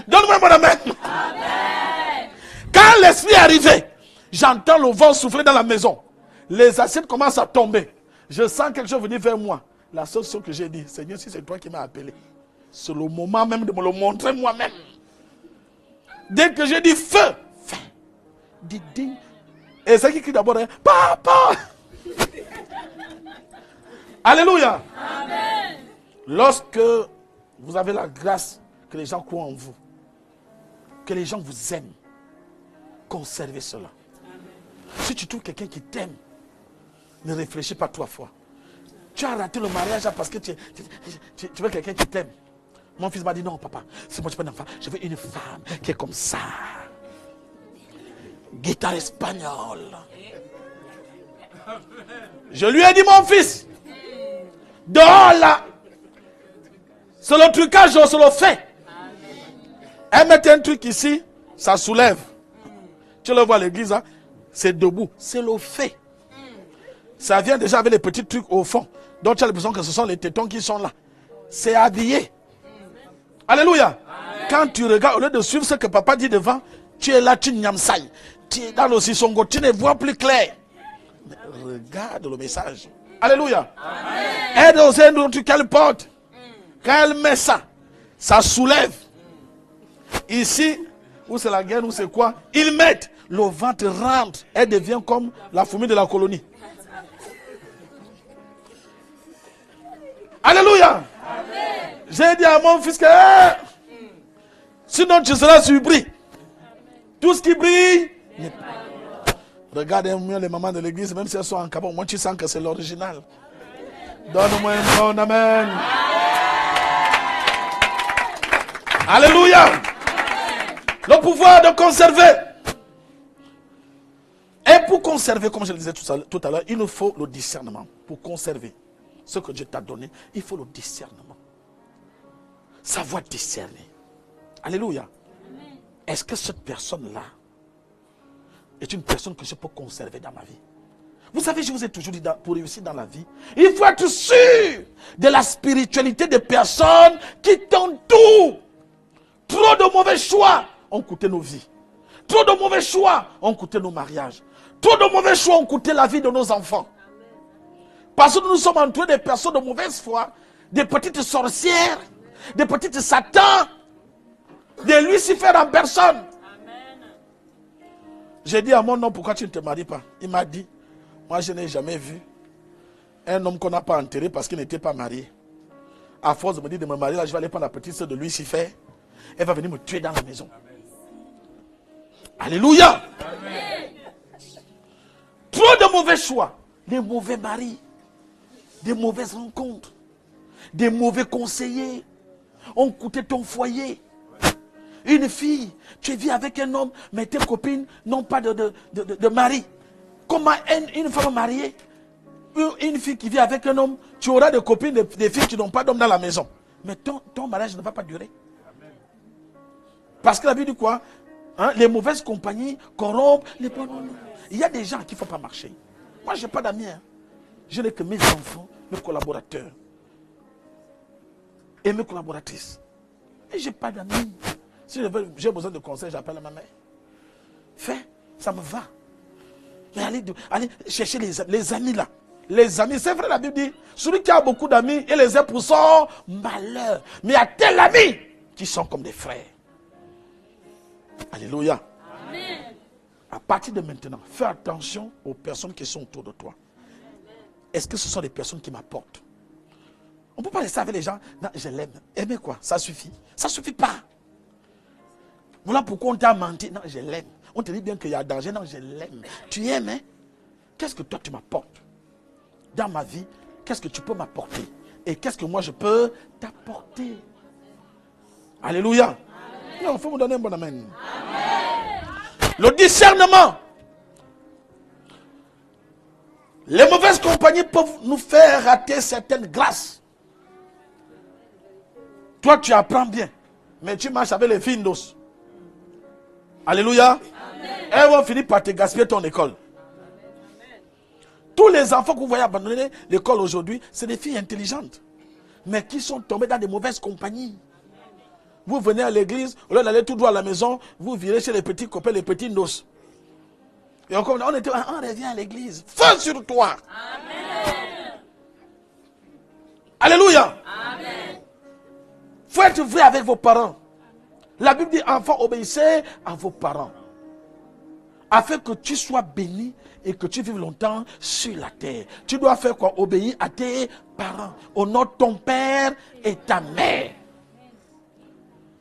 A: Donne-moi mon amen. Amen. Quand l'esprit est arrivé, j'entends le vent souffler dans la maison. Les assiettes commencent à tomber. Je sens quelque chose venir vers moi. La seule chose que j'ai dit, Seigneur, si c'est toi qui m'as appelé, c'est le moment même de me le montrer moi-même. Dès que j'ai dit feu, dit ding. Et c'est qui crie d'abord, hein, papa. Alléluia. Amen. Lorsque vous avez la grâce que les gens croient en vous, que les gens vous aiment, conservez cela. Si tu trouves quelqu'un qui t'aime, ne réfléchis pas 3 fois. Tu as raté le mariage parce que tu veux quelqu'un qui t'aime. Mon fils m'a dit non, papa, c'est moi, je veux pas d'enfant. Je veux une femme qui est comme ça. Guitare espagnole. Je lui ai dit, mon fils, dehors là, c'est le trucage, on se le fait. Elle met un truc ici, ça soulève. Tu le vois à l'église, hein? C'est debout, c'est le fait. Ça vient déjà avec les petits trucs au fond. Donc tu as l'impression que ce sont les tétons qui sont là. C'est habillé. Alléluia. Amen. Quand tu regardes, au lieu de suivre ce que papa dit devant, tu es là, tu nyamsaï. Tu es dans le sissongo, tu ne vois plus clair. Mais regarde le message. Alléluia. Amen. Elle aussi un truc qu'elle porte. Quand elle met ça, ça soulève. Ici, où c'est la guerre, où c'est quoi, ils mettent, le ventre rentre. Elle devient comme la fourmi de la colonie. Alléluia. Amen. J'ai dit à mon fils que sinon tu seras surpris. Tout ce qui brille. Regardez mieux les mamans de l'église, même si elles sont en cabane, moi tu sens que c'est l'original. Donne-moi un bon amen. Alléluia. Le pouvoir de conserver. Et pour conserver, comme je le disais tout à l'heure, il nous faut le discernement. Pour conserver ce que Dieu t'a donné, il faut le discernement. Savoir discerner. Alléluia. Est-ce que cette personne-là est une personne que je peux conserver dans ma vie? Vous savez, je vous ai toujours dit, pour réussir dans la vie, il faut être sûr de la spiritualité des personnes qui t'entourent. Trop de mauvais choix ont coûté nos vies. Trop de mauvais choix ont coûté nos mariages. Trop de mauvais choix ont coûté la vie de nos enfants. Parce que nous sommes entourés des personnes de mauvaise foi, des petites sorcières, des petites satans, des Lucifer en personne. J'ai dit à mon homme, pourquoi tu ne te maries pas? Il m'a dit, moi je n'ai jamais vu un homme qu'on n'a pas enterré parce qu'il n'était pas marié. À force de me dire de me marier, là je vais aller prendre la petite soeur de Lucifer. Elle va venir me tuer dans la maison. Alléluia. Amen. Trop de mauvais choix, des mauvais maris, des mauvaises rencontres, des mauvais conseillers ont coûté ton foyer. Une fille, tu vis avec un homme, mais tes copines n'ont pas de mari. Comment une femme mariée, une fille qui vit avec un homme, tu auras des copines, des filles qui n'ont pas d'homme dans la maison. Mais ton mariage ne va pas durer. Parce que la Bible dit quoi? Les mauvaises compagnies corrompent les bonnes. Il y a des gens qui ne font pas marcher. Moi, je n'ai pas d'amis. Je n'ai que mes enfants, mes collaborateurs et mes collaboratrices. Et je n'ai pas d'amis. Si j'ai besoin de conseils, j'appelle ma mère. Fais, ça me va. Mais allez chercher les amis là. Les amis, c'est vrai, la Bible dit, celui qui a beaucoup d'amis, il les a pour son malheur. Mais il y a tel amis qui sont comme des frères. Alléluia. Amen. À partir de maintenant, fais attention aux personnes qui sont autour de toi. Est-ce que ce sont des personnes qui m'apportent? On ne peut pas rester avec les gens. Non, je l'aime. Aimer quoi? Ça suffit. Ça ne suffit pas. Voilà pourquoi on t'a menti. Non, je l'aime. On te dit bien qu'il y a danger. Non, je l'aime. Tu aimes, hein? Qu'est-ce que toi tu m'apportes? Dans ma vie, qu'est-ce que tu peux m'apporter? Et qu'est-ce que moi je peux t'apporter? Alléluia. Non, il faut me donner un bon amen. Amen. Le discernement. Les mauvaises compagnies peuvent nous faire rater certaines grâces. Toi, tu apprends bien, mais tu marches avec les filles d'os. Alléluia. Amen. Elles vont finir par te gaspiller ton école. Amen. Tous les enfants que vous voyez abandonner l'école aujourd'hui, c'est des filles intelligentes, mais qui sont tombées dans des mauvaises compagnies. Vous venez à l'église, au lieu d'aller tout droit à la maison, vous virez chez les petits copains, les petits noces. Et on revient à l'église. Feu sur toi. Amen. Alléluia. Amen. Faut être vrai avec vos parents. La Bible dit, enfants, obéissez à vos parents. Afin que tu sois béni et que tu vives longtemps sur la terre. Tu dois faire quoi? Obéir à tes parents. Honore ton père et ta mère.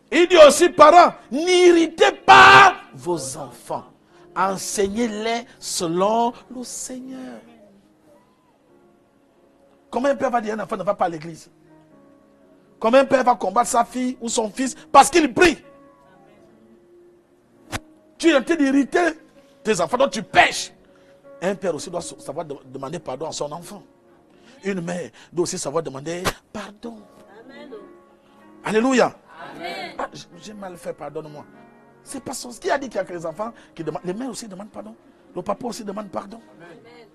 A: Il dit aussi, parents, n'irritez pas vos enfants. Enseignez-les selon le Seigneur. Comment un père va dire un enfant ne va pas à l'église? Comment un père va combattre sa fille ou son fils parce qu'il prie? Tu es en train d'irriter tes enfants, donc tu pêches. Un père aussi doit savoir demander pardon à son enfant. Une mère doit aussi savoir demander pardon. Amen. Alléluia. Ah, j'ai mal fait, pardonne-moi. C'est pas son. Qui a dit qu'il y a que les enfants qui demandent? Les mères aussi demandent pardon. Le papa aussi demande pardon. Amen.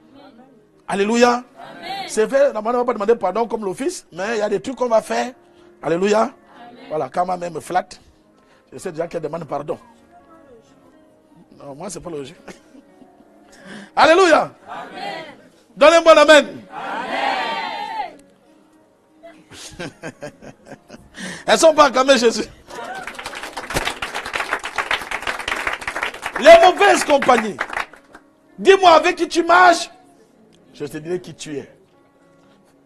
A: Alléluia. Amen. C'est vrai, normalement on ne va pas demander pardon comme le fils, mais il y a des trucs qu'on va faire. Alléluia. Amen. Voilà, quand ma mère me flatte, je sais déjà qu'elle demande pardon. Non, moi c'est pas logique. Alléluia. Amen. Donne un bon amen. Amen. Elles sont pas acclamées Jésus. Les mauvaises compagnies. Dis-moi avec qui tu marches, je te dirai qui tu es.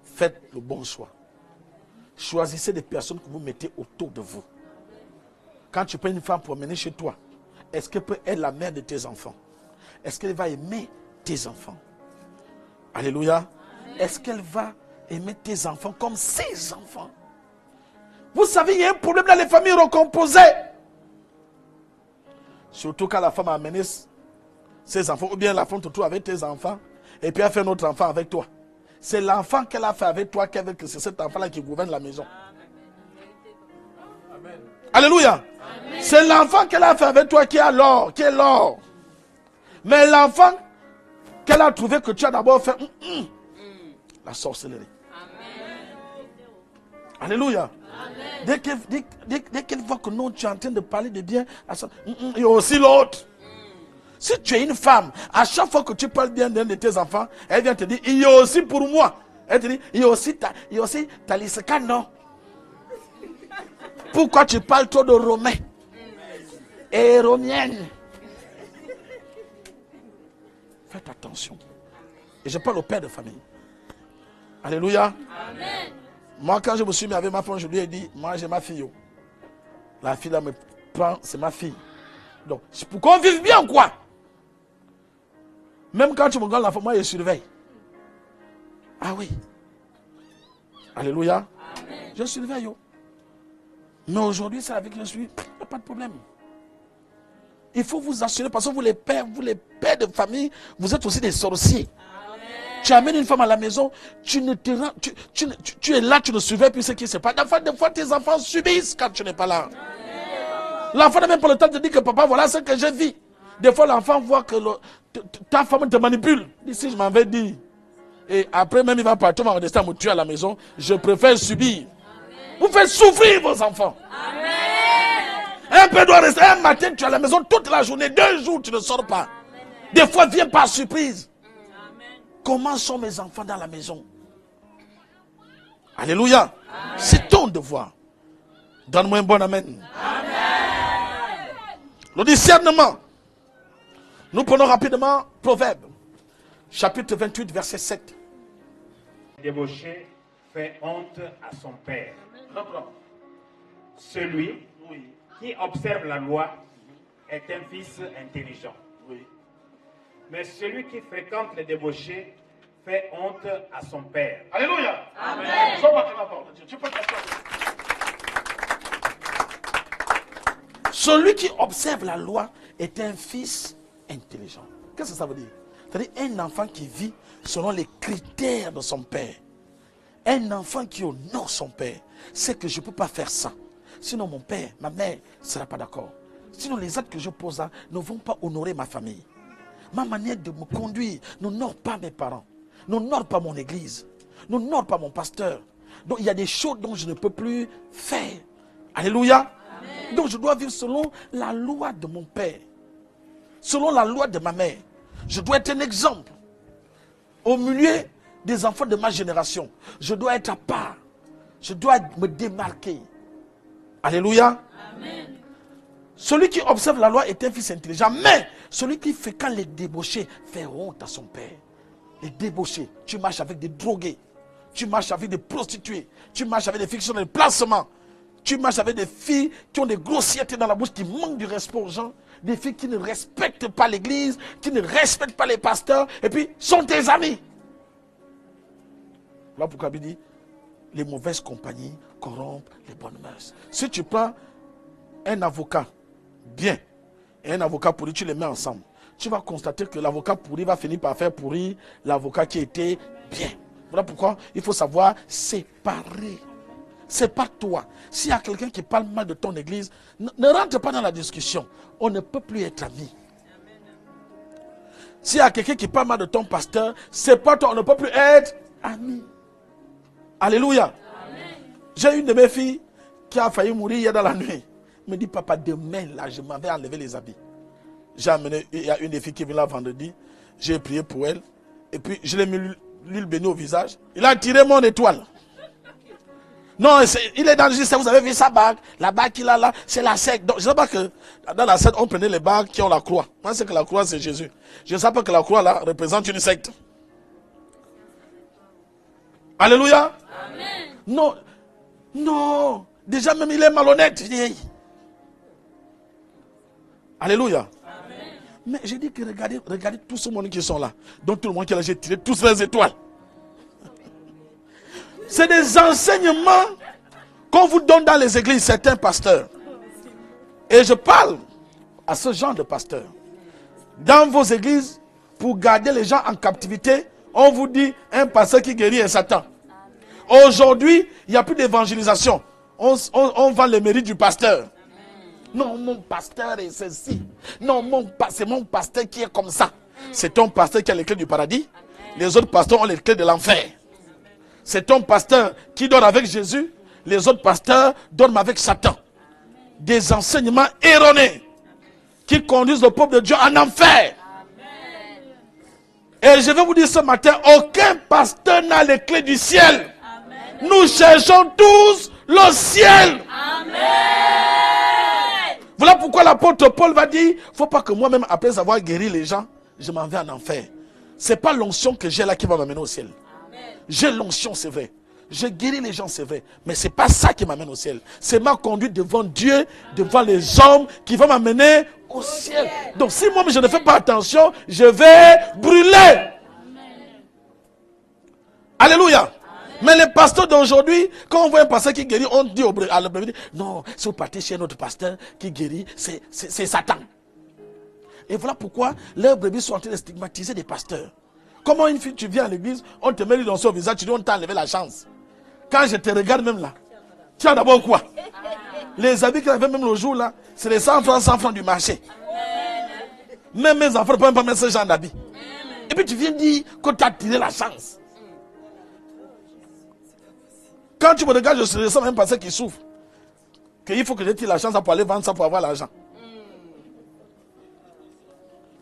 A: Faites le bon choix. Choisissez des personnes que vous mettez autour de vous. Quand tu prends une femme pour mener chez toi, est-ce qu'elle peut être la mère de tes enfants? Est-ce qu'elle va aimer tes enfants? Alléluia. Est-ce qu'elle va aimer tes enfants comme ses enfants? Vous savez, il y a un problème dans les familles recomposées. Surtout quand la femme a amené ses enfants, ou bien la femme te trouve avec tes enfants, et puis elle fait un autre enfant avec toi. C'est l'enfant qu'elle a fait avec toi qui veut que c'est cet enfant-là qui gouverne la maison. Amen. Alléluia. Amen. C'est l'enfant qu'elle a fait avec toi qui est l'or. Mais l'enfant qu'elle a trouvé que tu as d'abord fait la sorcellerie. Amen. Alléluia. Amen. Dès qu'elle voit que non, tu es en train de parler de bien, il y a aussi l'autre. Si tu es une femme, à chaque fois que tu parles bien d'un de tes enfants, elle vient te dire, il y a aussi pour moi. Elle te dit, il y a aussi Talisaka, non. Pourquoi tu parles trop de Romain et Romienne? Faites attention. Et je parle au père de famille. Alléluia. Amen. Moi, quand je me suis mis avec ma femme, je lui ai dit, moi j'ai ma fille. La fille là me prend, c'est ma fille. Donc, c'est pour qu'on vive bien, quoi. Même quand tu me regardes l'enfant, moi je surveille. Ah oui. Alléluia. Amen. Je surveille. Mais aujourd'hui, c'est avec que je suis. Il n'y a pas de problème. Il faut vous assurer, parce que vous les pères de famille, vous êtes aussi des sorciers. Amen. Tu amènes une femme à la maison, tu es là, tu ne surveilles plus ce qui se passe. Des fois, tes enfants subissent quand tu n'es pas là. L'enfant n'a même pas le temps de dire que papa, voilà ce que j'ai vu. Des fois, l'enfant voit que ta femme te manipule. Ici, je m'en vais dire. Et après, même il va partir, on va rester à me tuer à la maison. Je préfère subir. Amen. Vous faites souffrir vos enfants. Amen. Un peu doit rester. Un matin, tu es à la maison toute la journée. 2 jours, tu ne sors pas. Amen. Des fois, viens par surprise. Amen. Comment sont mes enfants dans la maison? Alléluia. Amen. C'est ton devoir. Donne-moi un bon amen. Amen. Le discernement. Nous prenons rapidement Proverbe, chapitre 28, verset 7.
B: Le débauché fait honte à son père. Celui qui observe la loi est un fils intelligent. Mais celui qui fréquente les débauchés fait honte à son père.
A: Alléluia. Amen. Celui qui observe la loi est un fils intelligent. Qu'est-ce que ça veut dire? C'est-à-dire un enfant qui vit selon les critères de son père. Un enfant qui honore son père. C'est que je ne peux pas faire ça. Sinon mon père, ma mère ne sera pas d'accord. Sinon les actes que je pose là ne vont pas honorer ma famille. Ma manière de me conduire n'honore pas mes parents. N'honore pas mon église. N'honore pas mon pasteur. Donc il y a des choses dont je ne peux plus faire. Alléluia. Amen. Donc je dois vivre selon la loi de mon père. Selon la loi de ma mère. Je dois être un exemple. Au milieu des enfants de ma génération. Je dois être à part. Je dois me démarquer. Alléluia. Amen. Celui qui observe la loi est un fils intelligent. Mais celui qui fait quand les débauchés fait honte à son père. Les débauchés. Tu marches avec des drogués. Tu marches avec des prostituées. Tu marches avec des filles qui sont dans le placement. Tu marches avec des filles qui ont des grossièretés dans la bouche, qui manquent du respect aux gens. Des filles qui ne respectent pas l'église, qui ne respectent pas les pasteurs, et puis sont tes amis. Voilà pourquoi il dit, les mauvaises compagnies corrompent les bonnes mœurs. Si tu prends un avocat bien et un avocat pourri, tu les mets ensemble, tu vas constater que l'avocat pourri va finir par faire pourrir l'avocat qui était bien. Voilà pourquoi il faut savoir séparer. C'est pas toi. S'il y a quelqu'un qui parle mal de ton église, ne rentre pas dans la discussion. On ne peut plus être amis. S'il y a quelqu'un qui parle mal de ton pasteur, c'est pas toi. On ne peut plus être amis. Alléluia. J'ai une de mes filles qui a failli mourir hier dans la nuit. Elle me dit, papa, demain, là, je m'en vais enlever les habits. J'ai amené, il y a une des filles qui est venue là vendredi. J'ai prié pour elle. Et puis, je l'ai mis l'huile bénie au visage. Il a tiré mon étoile. Non, il est dans le système, vous avez vu sa bague. La bague qu'il a là, c'est la secte. Donc, je ne sais pas que dans la secte, on prenait les bagues qui ont la croix. Moi, c'est que la croix, c'est Jésus. Je ne sais pas que la croix là représente une secte. Alléluia. Amen. Non, Non. Déjà même il est malhonnête. Alléluia. Amen. Mais j'ai dit que regardez tous ce monde qui sont là. Donc tout le monde qui a j'ai tiré tous les étoiles. C'est des enseignements qu'on vous donne dans les églises, certains pasteurs. Et je parle à ce genre de pasteurs. Dans vos églises, pour garder les gens en captivité, on vous dit un pasteur qui guérit est Satan. Aujourd'hui, il n'y a plus d'évangélisation. On vend les mérites du pasteur. Non, mon pasteur est ceci. Non, c'est mon pasteur qui est comme ça. C'est ton pasteur qui a les clés du paradis. Les autres pasteurs ont les clés de l'enfer. C'est ton pasteur qui dort avec Jésus. Les autres pasteurs dorment avec Satan. Des enseignements erronés qui conduisent le peuple de Dieu en enfer. Et je vais vous dire ce matin, aucun pasteur n'a les clés du ciel. Amen. Nous cherchons tous le ciel. Amen. Voilà pourquoi l'apôtre Paul va dire, il ne faut pas que moi-même, après avoir guéri les gens, je m'en vais en enfer. Ce n'est pas l'onction que j'ai là qui va m'amener au ciel. J'ai l'onction, c'est vrai. Je guéris les gens, c'est vrai. Mais ce n'est pas ça qui m'amène au ciel. C'est ma conduite devant Dieu, devant les hommes, qui va m'amener au ciel. Donc si moi je ne fais pas attention, je vais brûler. Amen. Alléluia. Amen. Mais les pasteurs d'aujourd'hui, quand on voit un pasteur qui guérit, on dit à la brebis, non, si vous partez chez notre pasteur qui guérit, c'est Satan. Et voilà pourquoi leurs brebis sont en train de stigmatiser des pasteurs. Comment une fille, tu viens à l'église, on te met dans son visage, tu dis on t'a enlevé la chance. Quand je te regarde même là, tu as d'abord quoi? Les habits qu'il avait même le jour là, c'est les 100 francs du marché. Même mes enfants ne peuvent pas mettre ce genre d'habits. Et puis tu viens dire que tu as tiré la chance. Quand tu me regardes, je ressens même pasteur qui souffre. Qu'il faut que je tire la chance pour aller vendre ça pour avoir l'argent.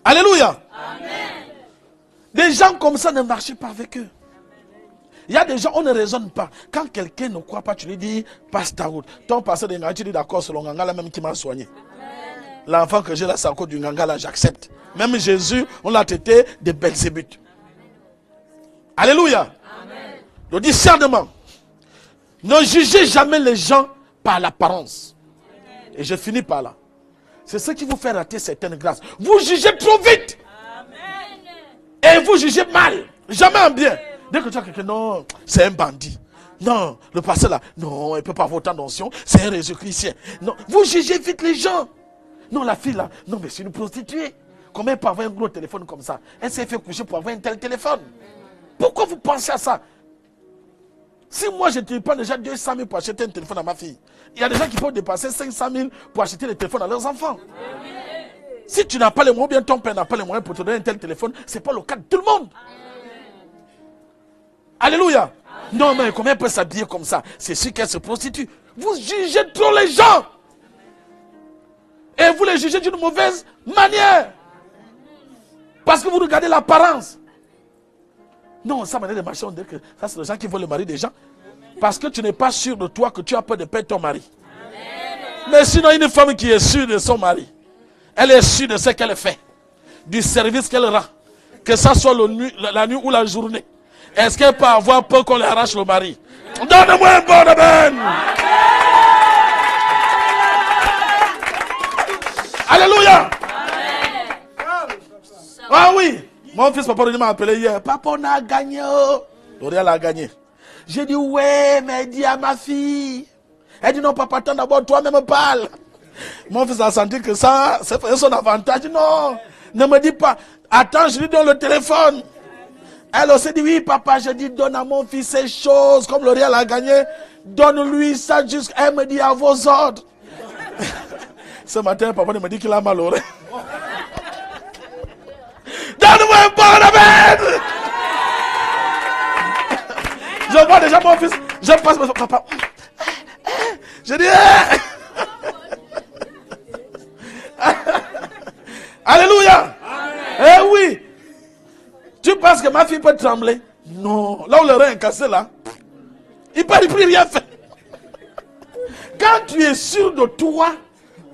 A: Alléluia. Amen. Des gens comme ça ne marchent pas avec eux. Il y a des gens, on ne raisonne pas. Quand quelqu'un ne croit pas, tu lui dis, passe ta route. Ton pasteur de Nganga, tu dis d'accord, c'est le Nganga là même qui m'a soigné. L'enfant que j'ai là, c'est encore du Nganga là, j'accepte. Même Jésus, on l'a traité de Belzébuth. Alléluia. Amen. Le discernement. Ne jugez jamais les gens par l'apparence. Et je finis par là. C'est ce qui vous fait rater certaines grâces. Vous jugez trop vite. Amen. Et vous jugez mal. Jamais en bien. Dès que tu as quelqu'un, non, c'est un bandit. Non, le pasteur là, non, il ne peut pas avoir autant d'onction. C'est un Jésus-Christien. Non, vous jugez vite les gens. Non, la fille là, non, mais c'est une prostituée. Comment elle peut avoir un gros téléphone comme ça? Elle s'est fait coucher pour avoir un tel téléphone. Pourquoi vous pensez à ça? Si moi je ne pas déjà 200 000 pour acheter un téléphone à ma fille, il y a des gens qui peuvent dépasser 500 000 pour acheter des téléphones à leurs enfants. Amen. Si tu n'as pas les moyens, bien ton père n'a pas les moyens pour te donner un tel téléphone, ce n'est pas le cas de tout le monde. Alléluia. Amen. Non, mais comment elle peut s'habiller comme ça? C'est sûr qu'elle se prostitue. Vous jugez trop les gens. Et vous les jugez d'une mauvaise manière. Parce que vous regardez l'apparence. Non, ça manière de marcher, on dit que ça c'est les gens qui veulent le mari des gens. Parce que tu n'es pas sûr de toi que tu as peur de perdre ton mari. Mais sinon, une femme qui est sûre de son mari, elle est sûre de ce qu'elle fait, du service qu'elle rend, que ça soit la nuit ou la journée. Est-ce qu'elle peut avoir peur qu'on lui arrache le mari? Donne-moi un bon amen. Alléluia. Ah oui. Mon fils papa m'a appelé hier. Papa, on a gagné. L'Oréal a gagné. J'ai dit ouais, mais dis à ma fille. Elle dit non papa, attends d'abord, toi-même parle. Mon fils a senti que ça, c'est son avantage. Non, ne me dis pas. Attends, je lui donne le téléphone. Elle aussi dit oui papa, je dis donne à mon fils ces choses. Comme L'Oréal a gagné, donne-lui ça jusqu'à... Elle me dit à vos ordres. Ce matin, papa me dit qu'il a mal au oreille. Donne-moi un bon amen. Je vois déjà mon fils. Je passe mon papa. Je dis. Alléluia. Eh oui. Tu penses que ma fille peut trembler? Non. Là où le rein est cassé là, il ne peut plus rien faire. Quand tu es sûr de toi,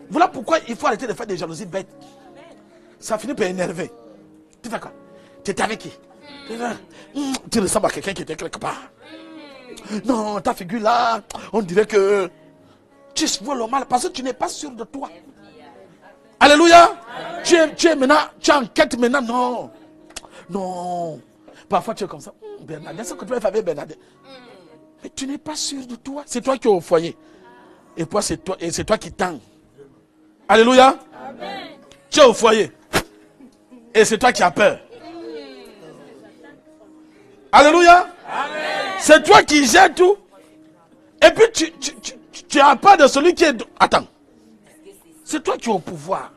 A: voilà pourquoi il faut arrêter de faire des jalousies bêtes. Ça finit par énerver. Tu fais quoi? Tu étais avec qui? Tu ressembles à quelqu'un qui était quelque part. Non, ta figure là, on dirait que tu vois le mal parce que tu n'es pas sûr de toi. Alléluia. Tu es maintenant, tu es en quête maintenant. Non. Non. Parfois tu es comme ça. Bernadette, c'est que tu vas faire avec Bernadette. Mais tu n'es pas sûr de toi. C'est toi qui es au foyer. Et puis c'est toi qui tends. Alléluia. Amen. Tu es au foyer. Et c'est toi qui as peur. Alléluia. Amen. C'est toi qui gères tout. Et puis tu as peur de celui qui est... Attends. C'est toi qui es au pouvoir.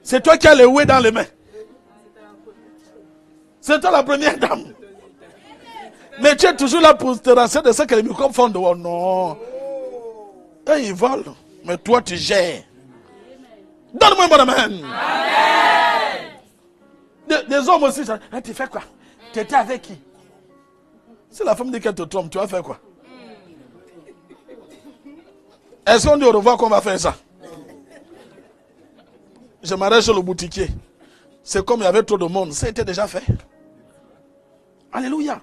A: C'est toi qui as les ouées dans les mains. C'est toi la première dame. Mais tu es toujours là pour te rassurer de ce que les microbes font dehors. Non. Et ils volent. Mais toi tu gères. Donne-moi un bon amen. Des hommes aussi. Tu fais quoi? Tu étais avec qui? Si la femme dit qu'elle te trompe, tu vas faire quoi? Est-ce qu'on dit au revoir qu'on va faire ça? Je m'arrête chez le boutiquier. C'est comme il y avait trop de monde. Ça a été déjà fait. Alléluia.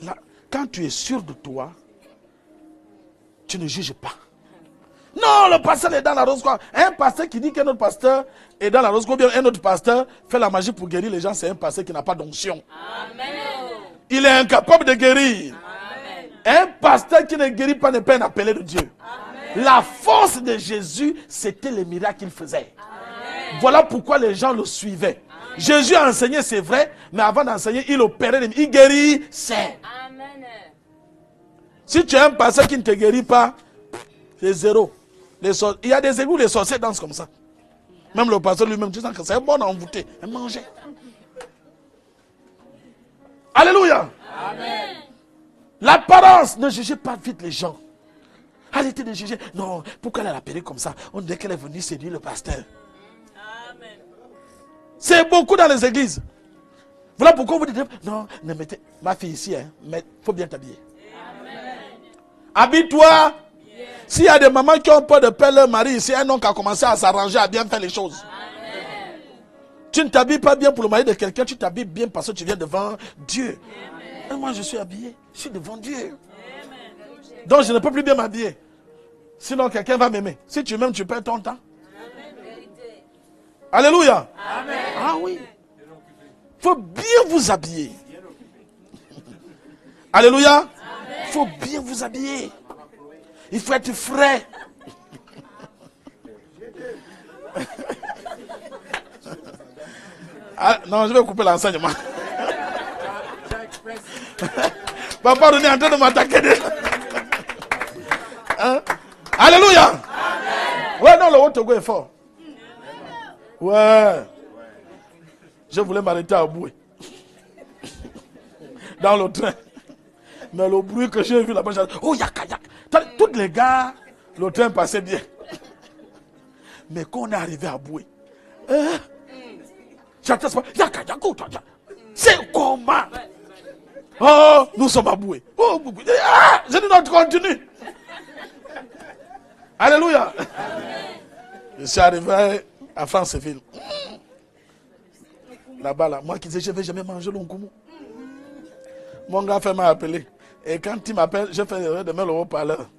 A: Là, quand tu es sûr de toi, tu ne juges pas. Non, le pasteur est dans la rose quoi. Un pasteur qui dit qu'un autre pasteur est dans la rose, ou bien un autre pasteur fait la magie pour guérir les gens, c'est un pasteur qui n'a pas d'onction. Il est incapable de guérir. Amen. Un pasteur qui ne guérit pas n'est pas un appelé de Dieu. Amen. La force de Jésus, c'était les miracles qu'il faisait. Amen. Voilà pourquoi les gens le suivaient. Amen. Jésus a enseigné, c'est vrai, mais avant d'enseigner, il opérait, il guérissait. Amen. Si tu es un pasteur qui ne te guérit pas, c'est zéro. Il y a des égouts, les sorciers dansent comme ça. Même le pasteur lui-même, tu sens que c'est un bon envoûté, un manger. Alléluia. Amen. L'apparence, ne jugez pas vite les gens. Arrêtez de juger. Non, pourquoi elle a appelé comme ça? On dirait qu'elle est venue séduire le pasteur. Amen. C'est beaucoup dans les églises. Voilà pourquoi vous dites, non, ne mettez ma fille ici, mais il faut bien t'habiller. Habille-toi. S'il y a des mamans qui ont peur de perdre leur mari, c'est un homme qui a commencé à s'arranger, à bien faire les choses. Amen. Tu ne t'habilles pas bien pour le mari de quelqu'un, tu t'habilles bien parce que tu viens devant Dieu. Amen. Et moi je suis habillé, je suis devant Dieu. Amen. Donc je ne peux plus bien m'habiller. Sinon quelqu'un va m'aimer. Si tu m'aimes, tu perds ton temps. Amen. Alléluia. Amen. Ah oui. Il faut bien vous habiller. Alléluia. Il faut bien vous habiller. Il faut être frais. Ah, non, je vais couper l'enseignement. Papa, on est en train de m'attaquer. Hein? Alléluia. Amen. Ouais, non, le Haut-Togo est fort. Ouais. Je voulais m'arrêter à Boué. Dans le train. Mais le bruit que j'ai vu là-bas, j'ai dit, oh, yaka. Tous les gars, le train passait bien. Mais quand on est arrivé à Boué, j'attends pas, yaka, c'est comment? Oh, nous sommes à Boué. Oh, je dis non, tu continues. Alléluia. Je suis arrivé à Franceville. Là-bas, là, moi qui disais, je ne vais jamais manger l'onkoumou. Mon gars fait m'a appelé. Et quand il m'appelle, je fais l'erreur de mettre le haut-parleur.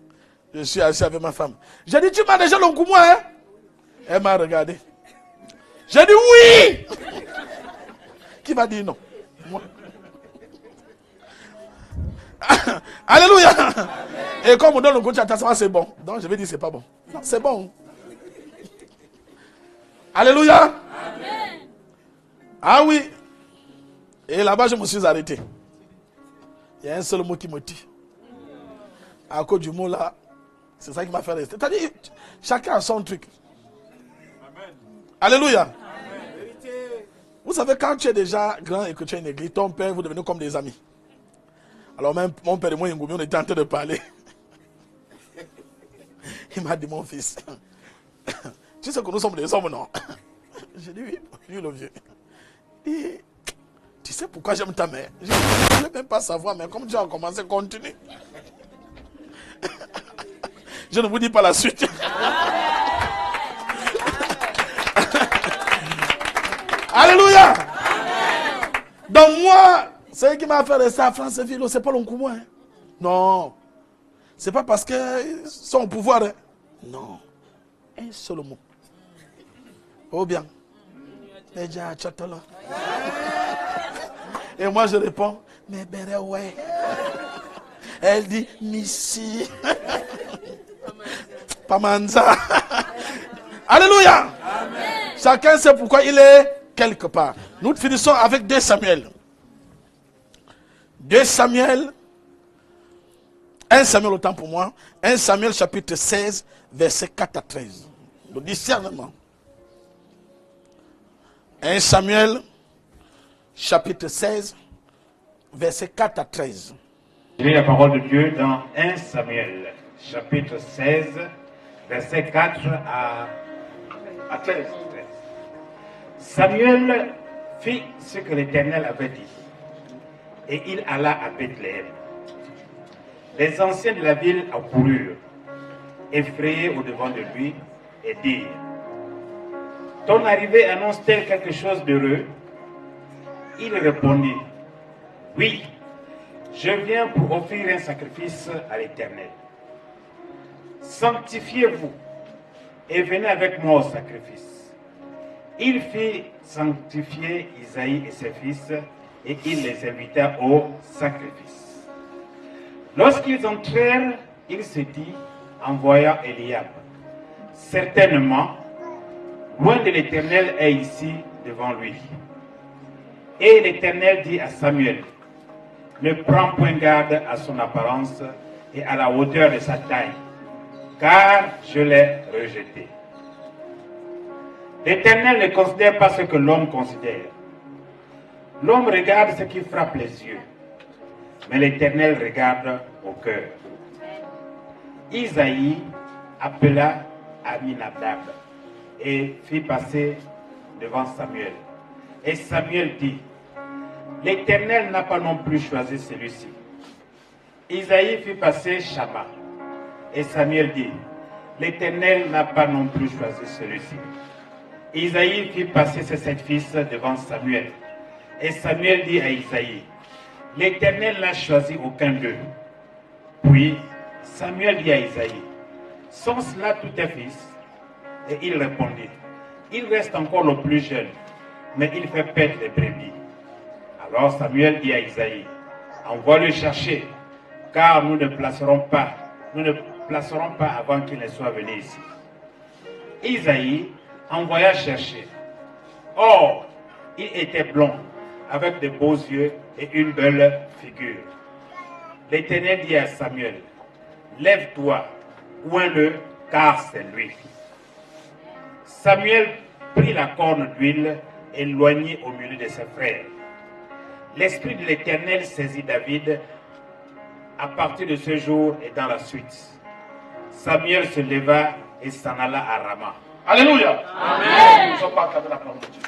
A: Je suis assis avec ma femme. J'ai dit, tu m'as déjà l'onkoumou, hein? Elle m'a regardé. J'ai dit oui. Qui m'a dit non? Moi. Alléluia. Amen. Et comme on donne le coach à ta soeur, c'est bon. Donc je vais dire c'est pas bon. Non, c'est bon. Alléluia. Amen. Ah oui. Et là-bas, je me suis arrêté. Il y a un seul mot qui me tue. À cause du mot là, c'est ça qui m'a fait rester. C'est-à-dire, chacun a son truc. Amen. Alléluia. Amen. Vous savez, quand tu es déjà grand et que tu es une église, ton père, vous devenez comme des amis. Alors même mon père et moi, on était en train de parler. Il m'a dit, mon fils, tu sais que nous sommes des hommes, non? J'ai dit oui, lui le vieux. Et, tu sais pourquoi j'aime ta mère? Je ne voulais même pas savoir, mais comme tu as commencé, continue. Je ne vous dis pas la suite. Alléluia. Donc moi, Ce qui m'a fait rester à Franceville, c'est pas l'Onkoumou. Hein? Non. C'est pas parce qu'ils sont au pouvoir. Hein? Non. Un seul mot. Oh bien. Et moi je réponds, mais ben ouais. Elle dit, Missi. Pamanza. Alléluia. Amen. Chacun sait pourquoi il est quelque part. Nous finissons avec 2 Samuel. 2 Samuel. 1 Samuel autant pour moi. 1 Samuel chapitre 16, verset 4 à 13. Le discernement. 1 Samuel chapitre 16, verset 4 à 13.
B: Je lis la parole de Dieu dans 1 Samuel chapitre 16, verset 4 à 13. Samuel fit ce que l'Éternel avait dit, et il alla à Bethléem. Les anciens de la ville accoururent, effrayés au-devant de lui, et dirent, « Ton arrivée annonce-t-elle quelque chose d'heureux ?» Il répondit, « Oui, je viens pour offrir un sacrifice à l'Éternel. Sanctifiez-vous et venez avec moi au sacrifice. » Il fit sanctifier Isaïe et ses fils, et il les invita au sacrifice. Lorsqu'ils entrèrent, il se dit, en voyant Eliab, « Certainement, loin de l'Éternel est ici devant lui. » Et l'Éternel dit à Samuel, « Ne prends point garde à son apparence et à la hauteur de sa taille, car je l'ai rejeté. » L'Éternel ne considère pas ce que l'homme considère. L'homme regarde ce qui frappe les yeux, mais l'Éternel regarde au cœur. Isaïe appela Aminadab et fit passer devant Samuel. Et Samuel dit, « L'Éternel n'a pas non plus choisi celui-ci. » Isaïe fit passer Shama. Et Samuel dit, « L'Éternel n'a pas non plus choisi celui-ci. » Isaïe fit passer ses 7 fils devant Samuel. Et Samuel dit à Isaïe, « L'Éternel n'a choisi aucun d'eux. » Puis Samuel dit à Isaïe, « Sont cela tous tes fils ?» Et il répondit, « Il reste encore le plus jeune, mais il fait paître les brebis. » Alors Samuel dit à Isaïe, « Envoie-le chercher, car nous ne placerons pas avant qu'il ne soit venu ici. » Isaïe envoya chercher. Or, il était blond, avec de beaux yeux et une belle figure. L'Éternel dit à Samuel, « Lève-toi, oins-le, car c'est lui. » Samuel prit la corne d'huile et l'éloignit au milieu de ses frères. L'Esprit de l'Éternel saisit David à partir de ce jour et dans la suite. Samuel se leva et s'en alla à Rama.
A: Alléluia.
C: Amen.
A: Nous ne sommes pas acclamés la parole de Dieu.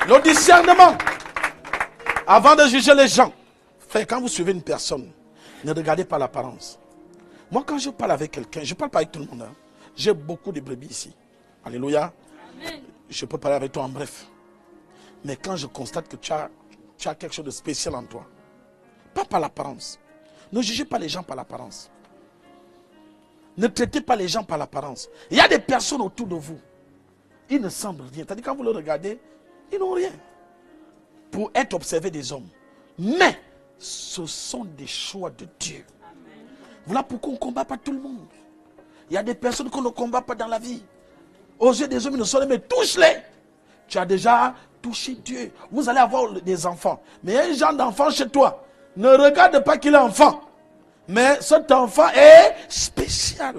A: Le discernement. Avant de juger les gens, quand vous suivez une personne, ne regardez pas l'apparence. Moi, quand je parle avec quelqu'un, je ne parle pas avec tout le monde. Hein. J'ai beaucoup de brebis ici. Alléluia. Amen. Je peux parler avec toi en bref. Mais quand je constate que tu as quelque chose de spécial en toi, pas par l'apparence. Ne jugez pas les gens par l'apparence. Ne traitez pas les gens par l'apparence. Il y a des personnes autour de vous. Ils ne semblent rien. C'est-à-dire quand vous les regardez, ils n'ont rien. Pour être observés des hommes. Mais ce sont des choix de Dieu. Voilà pourquoi on ne combat pas tout le monde. Il y a des personnes qu'on ne combat pas dans la vie. Aux yeux des hommes, ils ne sont les mais touche-les. Tu as déjà touché Dieu. Vous allez avoir des enfants. Mais il y a un genre d'enfant chez toi. Ne regarde pas qu'il est enfant. Mais cet enfant est spécial.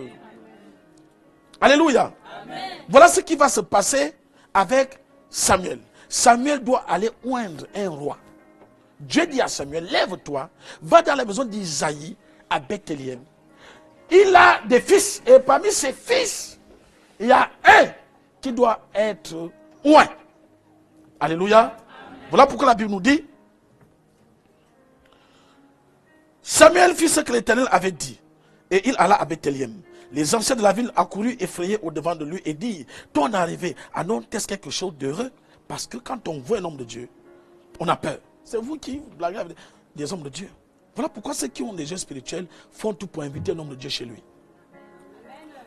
A: Alléluia. Amen. Voilà ce qui va se passer avec Samuel. Samuel doit aller oindre un roi. Dieu dit à Samuel, lève-toi, va dans la maison d'Isaïe à Bethléem. Il a des fils et parmi ses fils, il y a un qui doit être oint. Alléluia. Amen. Voilà pourquoi la Bible nous dit, Samuel fit ce que l'Éternel avait dit et il alla à Bethléem. Les anciens de la ville accoururent effrayés au-devant de lui et dirent, ton arrivée annonce quelque chose d'heureux? Parce que quand on voit un homme de Dieu, On a peur. C'est vous qui blaguez avec des hommes de Dieu. Voilà pourquoi ceux qui ont des jeux spirituels font tout pour inviter un homme de Dieu chez lui.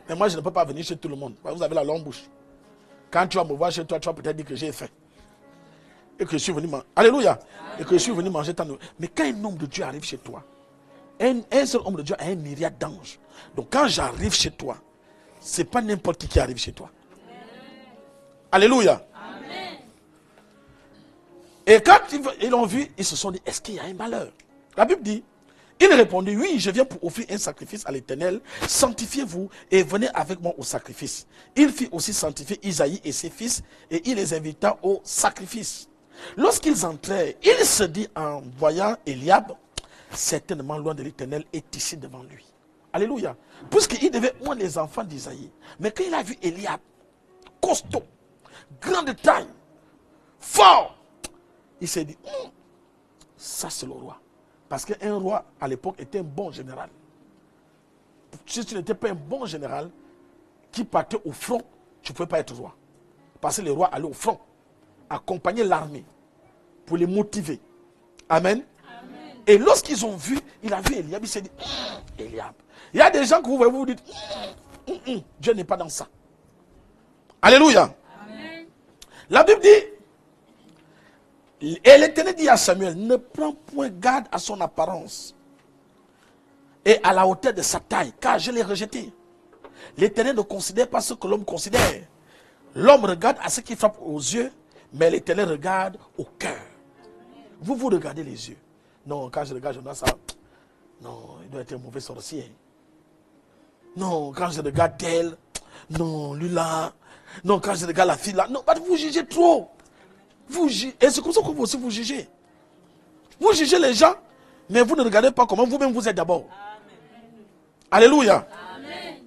A: Mais moi, je ne peux pas venir chez tout le monde. Vous avez la longue bouche. Quand tu vas me voir chez toi, tu vas peut-être dire que j'ai faim. Et que je suis venu manger. Alléluia. Et que je suis venu manger tant de... Mais quand un homme de Dieu arrive chez toi, un seul homme de Dieu a un myriade d'anges. Donc quand j'arrive chez toi, ce n'est pas n'importe qui arrive chez toi. Alléluia. Amen. Et quand ils l'ont vu, ils se sont dit, est-ce qu'il y a un malheur? La Bible dit, il répondit, oui, je viens pour offrir un sacrifice à l'Éternel. Sanctifiez-vous et venez avec moi au sacrifice. Il fit aussi sanctifier Isaïe et ses fils et il les invita au sacrifice. Lorsqu'ils entrèrent, il se dit en voyant Eliab, certainement loin de l'Éternel est ici devant lui. Alléluia. Puisqu'il devait moins les enfants d'Isaïe. Mais quand il a vu Eliab, costaud, grande taille, fort, il s'est dit, ça c'est le roi. Parce qu'un roi, à l'époque, était un bon général. Si tu n'étais pas un bon général, qui partait au front, tu ne pouvais pas être roi. Parce que les rois allaient au front, accompagner l'armée, pour les motiver. Amen. Amen. Et lorsqu'ils ont vu, il a vu Eliab, il s'est dit, Eliab. Il y a des gens que vous voyez, vous vous dites, Dieu n'est pas dans ça. Alléluia. Amen. La Bible dit, et l'Éternel dit à Samuel, ne prends point garde à son apparence et à la hauteur de sa taille, car je l'ai rejeté. L'Éternel ne considère pas ce que l'homme considère. L'homme regarde à ce qui frappe aux yeux, mais l'Éternel regarde au cœur. Vous regardez les yeux. Non, quand je regarde Jonas, ça, non, il doit être un mauvais sorcier. Non, quand je regarde tel, non, lui là, non, quand je regarde la fille là, non, vous jugez trop. Et c'est comme ça que vous aussi vous jugez. Vous jugez les gens, mais vous ne regardez pas comment vous-même vous êtes d'abord. Alléluia. Amen.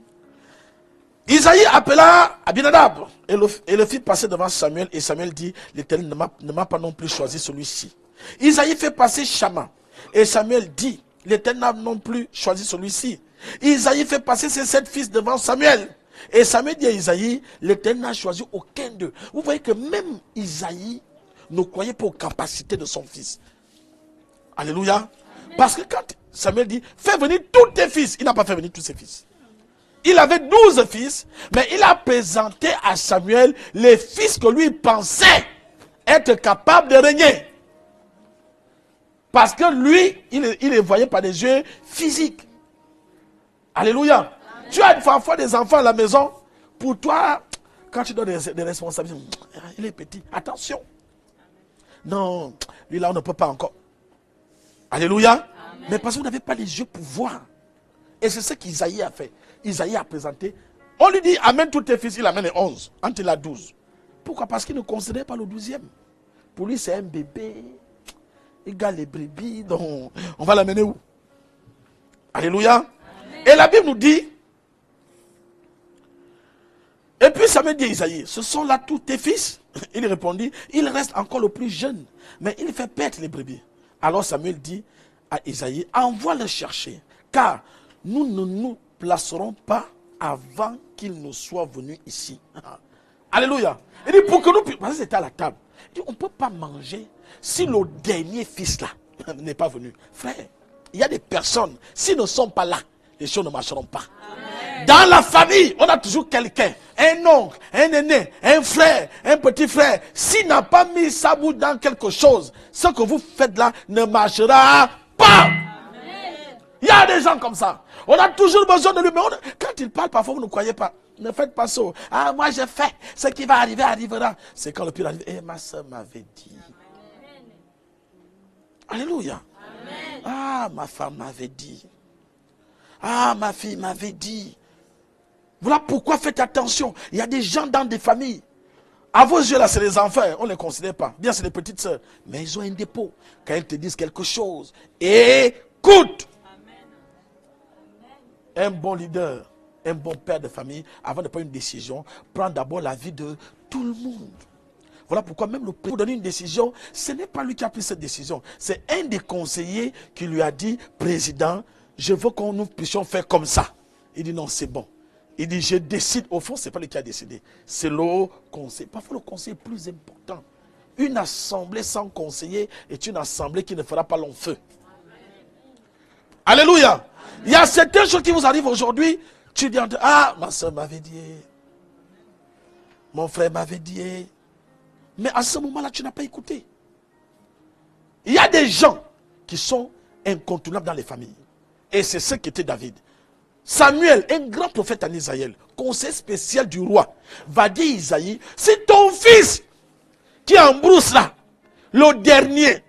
A: Isaïe appela Abinadab et le fit passer devant Samuel. Et Samuel dit, l'Éternel ne m'a pas non plus choisi celui-ci. Isaïe fait passer Shama. Et Samuel dit, l'Éternel n'a non plus choisi celui-ci. Isaïe fait passer ses 7 fils devant Samuel. Et Samuel dit à Isaïe, l'Éternel n'a choisi aucun d'eux. Vous voyez que même Isaïe ne croyait pas aux capacités de son fils. Alléluia. Amen. Parce que quand Samuel dit, fais venir tous tes fils, il n'a pas fait venir tous ses fils. Il avait 12 fils, mais il a présenté à Samuel les fils que lui pensait être capable de régner. Parce que lui, il les voyait par des yeux physiques. Alléluia. Amen. Tu as parfois des enfants à la maison, pour toi, quand tu donnes des responsabilités, il est petit, attention. Non, lui là on ne peut pas encore. Alléluia. Amen. Mais parce que vous n'avez pas les yeux pour voir. Et c'est ce qu'Isaïe a fait. Isaïe a présenté. On lui dit, amène tous tes fils, il amène les 11. Quand il a 12. Pourquoi? Parce qu'il ne considère pas le 12e. Pour lui c'est un bébé. Il garde les brebis, donc on va l'amener où? Alléluia. Amen. Et la Bible nous dit, et puis Samuel dit à Isaïe, ce sont là tous tes fils? Il répondit, il reste encore le plus jeune, mais il fait perdre les brebis. Alors Samuel dit à Isaïe, envoie-le chercher, car nous ne nous placerons pas avant qu'il ne soit venu ici. Alléluia. Il dit, pour que nous puissions, parce que c'était à la table, il dit, on ne peut pas manger si le dernier fils là n'est pas venu. Frère, il y a des personnes, s'ils ne sont pas là, les choses ne marcheront pas. Amen. Dans la famille, on a toujours quelqu'un, un oncle, un aîné, un frère, un petit frère. S'il n'a pas mis sa bouche dans quelque chose, ce que vous faites là ne marchera pas. Amen. Il y a des gens comme ça. On a toujours besoin de lui. Mais quand il parle, parfois vous ne croyez pas. Ne faites pas ça. Ah, moi j'ai fait. Ce qui va arriver, arrivera. C'est quand le pire arrive. Eh, ma soeur m'avait dit. Amen. Alléluia. Amen. Ah, ma femme m'avait dit. Ah, ma fille m'avait dit. Voilà pourquoi faites attention. Il y a des gens dans des familles. À vos yeux, là, c'est les enfants. On ne les considère pas. Bien, c'est les petites sœurs. Mais ils ont un dépôt. Quand elles te disent quelque chose, écoute. Un bon leader, un bon père de famille, avant de prendre une décision, prend d'abord l'avis de tout le monde. Voilà pourquoi même pour donner une décision, ce n'est pas lui qui a pris cette décision. C'est un des conseillers qui lui a dit, président, je veux que nous puissions faire comme ça. Il dit non, c'est bon. Il dit, je décide. Au fond, ce n'est pas lui qui a décidé. C'est le conseil. Parfois, le conseil est plus important Une assemblée sans conseiller est une assemblée qui ne fera pas long feu. Alléluia. Il y a certaines choses qui vous arrivent aujourd'hui. Tu dis, ah, ma soeur m'avait dit. Mon frère m'avait dit. Mais à ce moment-là, tu n'as pas écouté. Il y a des gens qui sont incontournables dans les familles. Et c'est ce qu'était David. Samuel, un grand prophète en Israël, conseil spécial du roi, va dire à Isaïe, si ton fils qui est en brousse là, le dernier,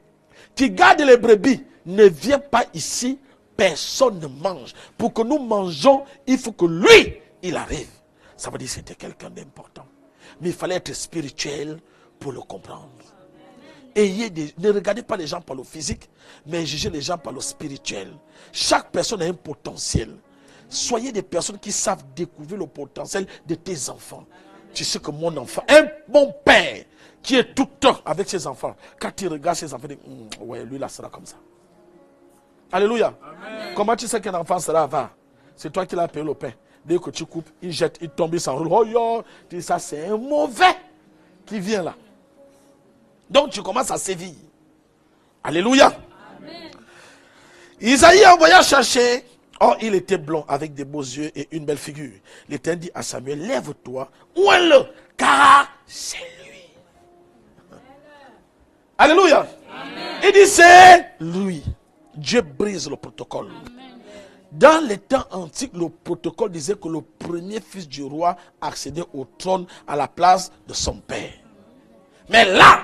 A: qui garde les brebis, ne vient pas ici, personne ne mange. Pour que nous mangeons, il faut que lui, il arrive. Ça veut dire que c'était quelqu'un d'important. Mais il fallait être spirituel pour le comprendre. Ne regardez pas les gens par le physique, mais jugez les gens par le spirituel. Chaque personne a un potentiel. Soyez des personnes qui savent découvrir le potentiel de tes enfants. Tu sais que mon enfant, un bon père qui est tout le temps avec ses enfants, quand il regarde ses enfants, il dit, ouais, lui là sera comme ça. Alléluia. Amen. Comment tu sais qu'un enfant sera avare? C'est toi qui l'as payé le pain. Dès que tu coupes, il jette, il tombe, il s'enroule. Oh yo, tu dis ça, c'est un mauvais qui vient là. Donc tu commences à sévir. Alléluia. Amen. Isaïe envoya chercher. Or, il était blond avec des beaux yeux et une belle figure. L'Éternel dit à Samuel, lève-toi, ouin-le, car c'est lui. Alléluia. Amen. Il dit, c'est lui. Dieu brise le protocole. Amen. Dans les temps antiques, le protocole disait que le premier fils du roi accédait au trône à la place de son père. Mais là,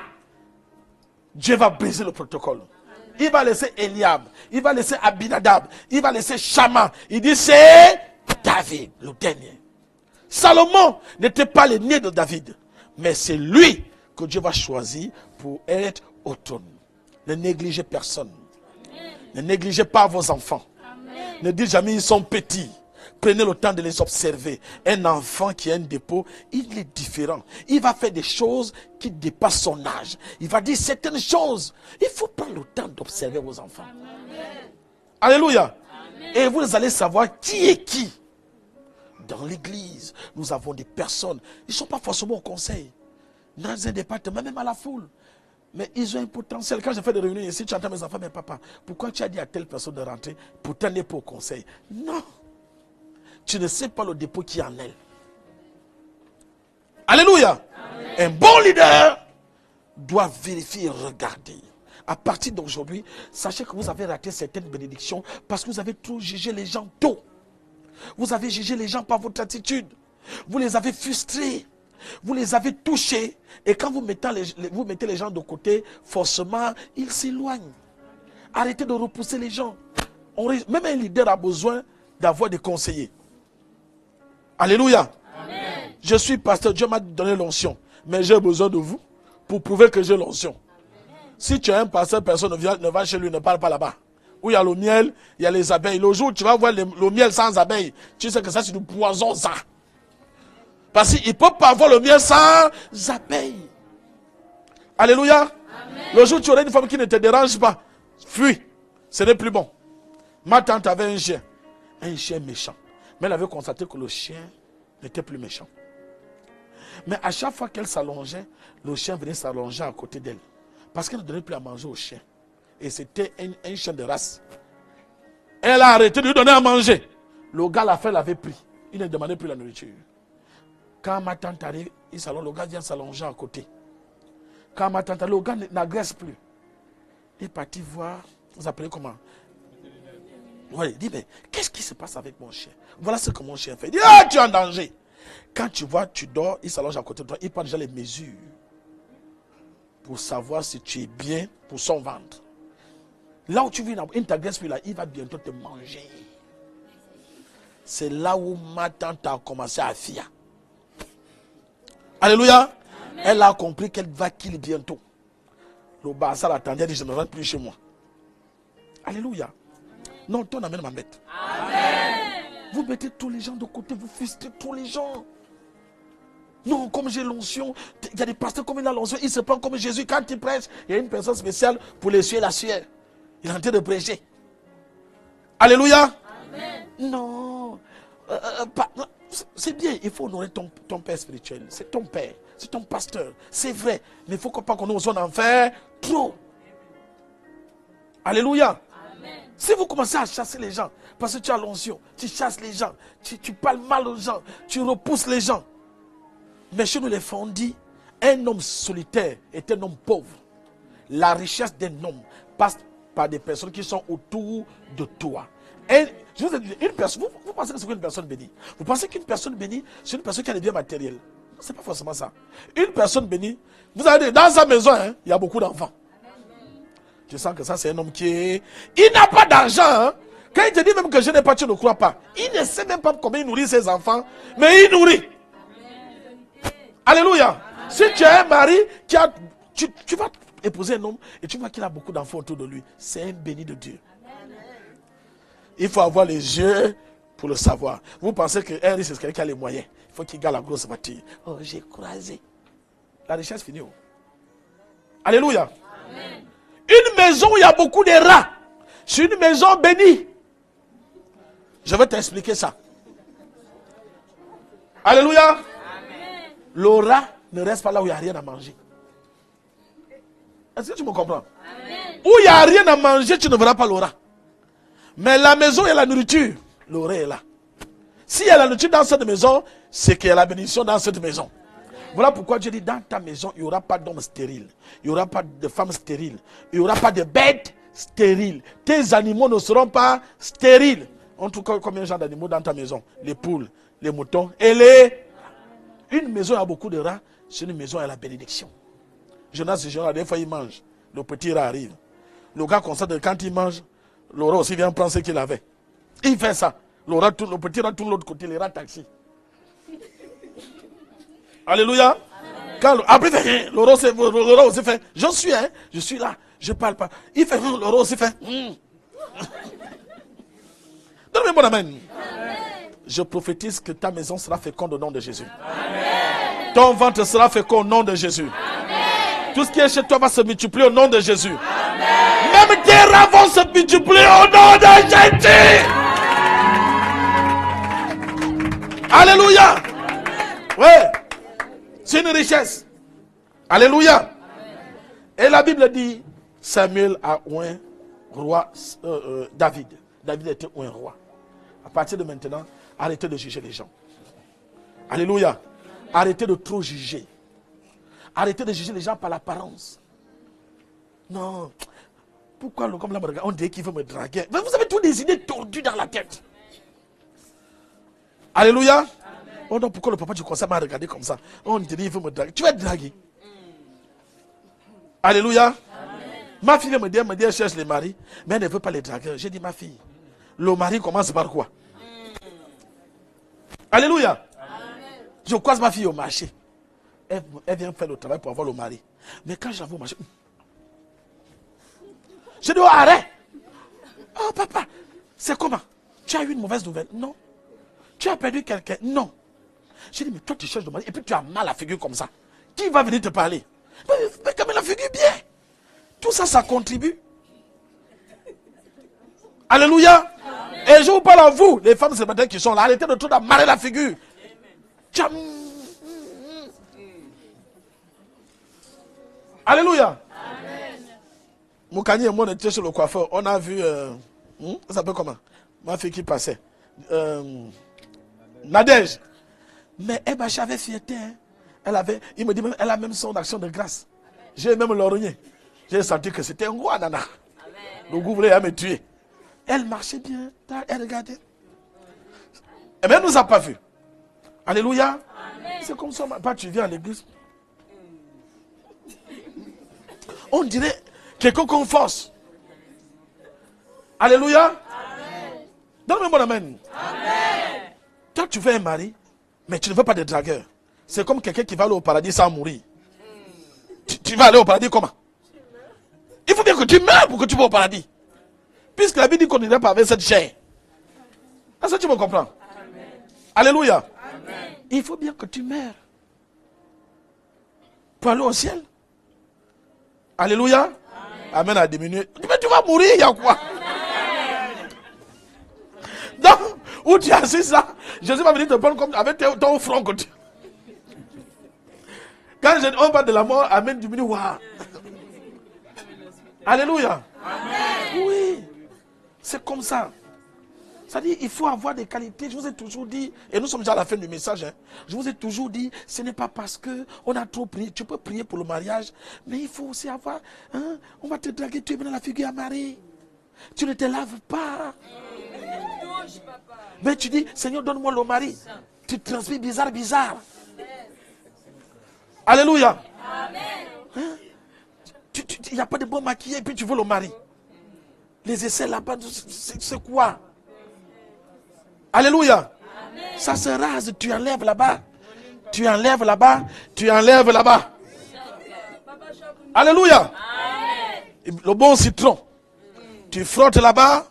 A: Dieu va briser le protocole. Il va laisser Eliab, il va laisser Abinadab, il va laisser Shama. Il dit c'est David, le dernier. Salomon n'était pas le né de David, mais c'est lui que Dieu va choisir pour être au trône. Ne négligez personne. Ne négligez pas vos enfants. Amen. Ne dites jamais ils sont petits. Prenez le temps de les observer. Un enfant qui a un dépôt, il est différent. Il va faire des choses qui dépassent son âge. Il va dire certaines choses. Il faut prendre le temps d'observer vos enfants. Amen. Alléluia. Amen. Et vous allez savoir qui est qui. Dans l'église, nous avons des personnes. Ils ne sont pas forcément au conseil. Dans un département, même à la foule. Mais ils ont un potentiel. Quand je fais des réunions ici, tu entends mes enfants, mais papa, pourquoi tu as dit à telle personne de rentrer? Pourtant, elle n'est pas au conseil. Non. Tu ne sais pas le dépôt qui est en elle. Alléluia. Amen. Un bon leader doit vérifier et regarder. À partir d'aujourd'hui, sachez que vous avez raté certaines bénédictions parce que vous avez trop jugé les gens tôt. Vous avez jugé les gens par votre attitude. Vous les avez frustrés. Vous les avez touchés. Et quand vous mettez les gens de côté, forcément, ils s'éloignent. Arrêtez de repousser les gens. Même un leader a besoin d'avoir des conseillers. Alléluia. Amen. Je suis pasteur, Dieu m'a donné l'onction. Mais j'ai besoin de vous pour prouver que j'ai l'onction. Si tu es un pasteur, personne ne va chez lui, ne parle pas là-bas. Où il y a le miel, il y a les abeilles. Le jour où tu vas voir le miel sans abeilles, tu sais que ça c'est du poison ça. Parce qu'il ne peut pas avoir le miel sans abeilles. Alléluia. Amen. Le jour où tu auras une femme qui ne te dérange pas, fuis. Ce n'est plus bon. Ma tante avait un chien méchant. Mais elle avait constaté que le chien n'était plus méchant. Mais à chaque fois qu'elle s'allongeait, le chien venait s'allonger à côté d'elle. Parce qu'elle ne donnait plus à manger au chien. Et c'était un chien de race. Elle a arrêté de lui donner à manger. Le gars, la femme l'avait pris. Il ne demandait plus la nourriture. Quand ma tante arrive, le gars vient s'allonger à côté. Quand ma tante arrive, le gars n'agresse plus. Il est parti voir, vous appelez comment? Ouais, il dit, mais qu'est-ce qui se passe avec mon chien? Voilà ce que mon chien fait. Il dit, ah, tu es en danger. Quand tu vois, tu dors, il s'allonge à côté de toi, il prend déjà les mesures pour savoir si tu es bien pour son ventre. Là où tu vis, il ne t'agresse plus là, il va bientôt te manger. C'est là où ma tante a commencé à fuir. Alléluia. Amen. Elle a compris qu'elle va killer bientôt. Le bazar attendait, elle dit, je ne rentre plus chez moi. Alléluia. Non, ton amène ma bête. Amen. Vous mettez tous les gens de côté, vous frustrez tous les gens. Non, comme j'ai l'onction, il y a des pasteurs comme il a l'onction, il se prend comme Jésus. Quand il prêche, il y a une personne spéciale pour l'essuyer la sueur. Il est en train de prêcher. Alléluia. Amen. Non. C'est bien, il faut honorer ton père spirituel. C'est ton père. c'est ton pasteur. C'est vrai, mais il ne faut pas qu'on ose en faire trop. Alléluia. Amen. Si vous commencez à chasser les gens, parce que tu as l'onction, tu chasses les gens, tu parles mal aux gens, tu repousses les gens. Mais chez nous les fois on dit, un homme solitaire est un homme pauvre. La richesse d'un homme passe par des personnes qui sont autour de toi. Et je vous ai dit, une personne, vous pensez que c'est une personne bénie? Vous pensez qu'une personne bénie, c'est une personne qui a des biens matériels? Ce n'est pas forcément ça. Une personne bénie, vous allez dans sa maison, hein, il y a beaucoup d'enfants. Je sens que ça, c'est un homme qui est... Il n'a pas d'argent. Hein. Quand il te dit même que je n'ai pas, tu ne crois pas. Il ne sait même pas combien il nourrit ses enfants, mais il nourrit. Alléluia. Amen. Si tu as un mari qui a... Tu vas épouser un homme et tu vois qu'il a beaucoup d'enfants autour de lui. C'est un béni de Dieu. Il faut avoir les yeux pour le savoir. Vous pensez qu'un riche, c'est quelqu'un qui a les moyens. Il faut qu'il garde la grosse voiture. Oh, j'ai croisé. La richesse finit. Alléluia. Amen. Une maison où il y a beaucoup de rats, c'est une maison bénie. Je vais t'expliquer ça. Alléluia. Amen. Le rat ne reste pas là où il n'y a rien à manger. Est-ce que tu me comprends? Amen. Où il n'y a rien à manger, tu ne verras pas le rat. Mais la maison, il y a la nourriture. Le rat est là. S'il y a la nourriture dans cette maison, c'est qu'il y a la bénédiction dans cette maison. Voilà pourquoi Dieu dit, dans ta maison, il n'y aura pas d'hommes stériles. Il n'y aura pas de femmes stériles. Il n'y aura pas de bêtes stériles. Tes animaux ne seront pas stériles. En tout cas, combien de gens d'animaux dans ta maison? Les poules, les moutons et les... Une maison, il y a beaucoup de rats. C'est une maison à la bénédiction. Jonas, des fois, il mange. Le petit rat arrive. Le gars constate que quand il mange, le rat aussi vient prendre ce qu'il avait. Il fait ça. Le petit rat tourne de l'autre côté, les rats taxi. Alléluia. Après, le rat aussi fait, je suis là, je ne parle pas. Il fait, le rat aussi fait. Donne-moi un bon amen. Amen. Je prophétise que ta maison sera féconde au nom de Jésus. Amen. Ton ventre sera fécond au nom de Jésus. Amen. Tout ce qui est chez toi va se multiplier au nom de Jésus. Amen. Même tes rats vont se multiplier au nom de Jésus. Amen. Alléluia. Ouais. C'est une richesse. Alléluia. Amen. Et la Bible dit, Samuel a oint roi David. David était un roi. À partir de maintenant, arrêtez de juger les gens. Alléluia. Arrêtez de trop juger. Arrêtez de juger les gens par l'apparence. Non. Pourquoi comme là, on dit qu'il veut me draguer? Mais vous avez toutes des idées tordues dans la tête. Alléluia. Amen. Oh non, pourquoi le papa du conseil m'a regardé comme ça? On te dit qu'il veut me draguer. Tu vas être dragué. Alléluia. Amen. Ma fille me dit, elle cherche les maris, mais elle ne veut pas les draguer. J'ai dit, ma fille, le mari commence par quoi? Alléluia. Amen. Je croise ma fille au marché. Elle vient faire le travail pour avoir le mari. Mais quand je la vois au marché, je dis, oh, arrête. Oh, papa, c'est comment? Tu as eu une mauvaise nouvelle? Non. Tu as perdu quelqu'un? Non. Je dis, mais toi, tu cherches le mari et puis tu as mal à la figure comme ça. Qui va venir te parler? Mais quand même la figure bien. Tout ça, ça contribue. Alléluia. Amen. Et je vous parle à vous, les femmes célibataires qui sont là, arrêtez de trop d'ammarrer la figure. Alléluia. Moukani et moi, on était chez le coiffeur. On a vu, ça s'appelle comment? Ma fille qui passait. Nadège. Mais j'avais fierté. Hein. Il me dit même, elle a même son action de grâce. J'ai même l'origné. J'ai senti que c'était un roi, nana. Le goût voulait me tuer. Elle marchait bien. Elle regardait. Et bien, elle ne nous a pas vus. Alléluia. Amen. C'est comme ça. Pas tu viens à l'église. On dirait quelqu'un qu'on force. Alléluia. Amen. Donne-moi mon amen. Amen. Toi, tu veux un mari, mais tu ne veux pas de dragueur. C'est comme quelqu'un qui va aller au paradis sans mourir. Tu vas aller au paradis comment? Il faut bien que tu meurs pour que tu vas au paradis. Puisque la Bible dit qu'on n'irait pas avec cette chair. Est-ce que tu me comprends? Amen. Alléluia. Amen. Il faut bien que tu meurs pour aller au ciel. Alléluia. Amen. Amen a diminué. Mais tu vas mourir, il y a quoi? Amen. Donc, où tu es assis là, Jésus va venir te prendre comme avec ton front. Quand on parle de la mort, amen, diminue. Waouh. Alléluia. Amen. Oui. C'est comme ça. C'est-à-dire, il faut avoir des qualités. Je vous ai toujours dit, et nous sommes déjà à la fin du message, hein, je vous ai toujours dit, ce n'est pas parce qu'on a trop prié. Tu peux prier pour le mariage, mais il faut aussi avoir, hein, on va te draguer, tu es dans la figure à marier. Tu ne te laves pas. Mais tu dis, Seigneur, donne-moi le mari. Tu transpires bizarre. Alléluia. Hein? Il n'y a pas de bon maquillé et puis tu veux le mari. Les essais là-bas, c'est quoi? Alléluia. Amen. Ça se rase, tu enlèves là-bas. Tu enlèves là-bas. Tu enlèves là-bas. Alléluia. Amen. Le bon citron. Tu frottes là-bas.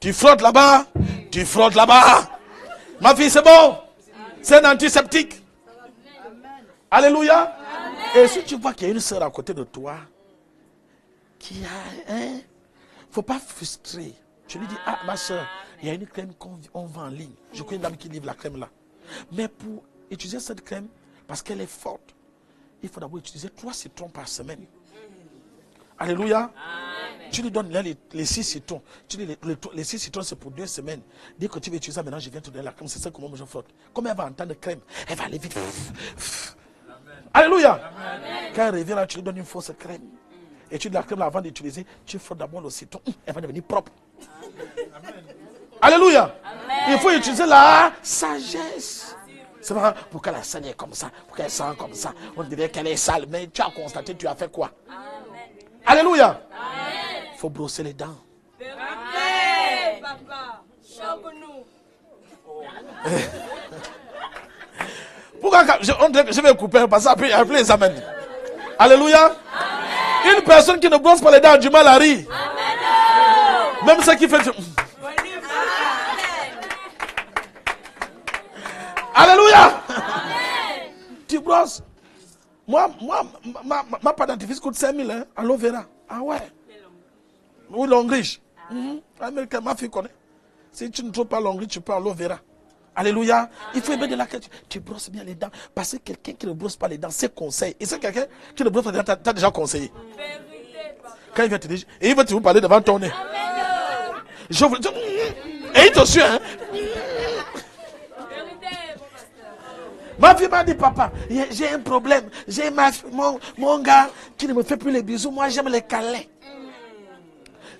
A: Tu frottes là-bas. Tu frottes là-bas. Ma fille, c'est bon. C'est un antiseptique. Alléluia. Amen. Et si tu vois qu'il y a une sœur à côté de toi qui a... Hein, faut pas frustrer. Je lui dis, ah ma soeur, il y a une crème qu'on vend en ligne. Je connais une dame qui livre la crème là. Mais pour utiliser cette crème, parce qu'elle est forte, il faut d'abord utiliser 3 citrons par semaine. Alléluia. Amen. Tu lui donnes les 6 citrons. Tu dis les 6 citrons c'est pour 2 semaines. Dès que tu veux utiliser ça, maintenant je viens te donner la crème. C'est ça que moi je frotte. Comme elle va entendre crème, elle va aller vite. Alléluia. Amen. Quand elle revient là, tu lui donnes une fausse crème. Et tu dis la crème là, avant d'utiliser, tu frottes d'abord le citron. Elle va devenir propre. Amen. Alléluia. Amen. Il faut utiliser la sagesse. C'est pas pour qu'elle saigne comme ça, pour qu'elle sente comme ça. On dirait qu'elle est sale, mais tu as constaté, tu as fait quoi? Amen. Alléluia. Il faut brosser les dents. Amen. Papa, choque-nous. Pourquoi je vais couper parce que après les amènes. Alléluia. Amen. Une personne qui ne brosse pas les dents a du mal à rire. Amen. Même ceux qui fait... Alléluia. Amen. Tu brosses. Moi ma pâte dentifrice coûte 5 000 hein, aloe vera. Ah ouais. Ou l'ongriche. Américain, ma fille connaît. Si tu ne trouves pas l'ongriche, tu peux aloe vera. Alléluia. Amen. Il faut aimer de laquelle tu brosses bien les dents. Parce que quelqu'un qui ne brosse pas les dents, c'est conseil. Et c'est quelqu'un qui ne brosse pas les dents, t'as déjà conseillé. Quand il vient te dire, et il va te vous parler devant ton nez. Et il te suit, hein. Ma fille m'a dit, papa, j'ai un problème. J'ai mon gars qui ne me fait plus les bisous. Moi, j'aime les câlins.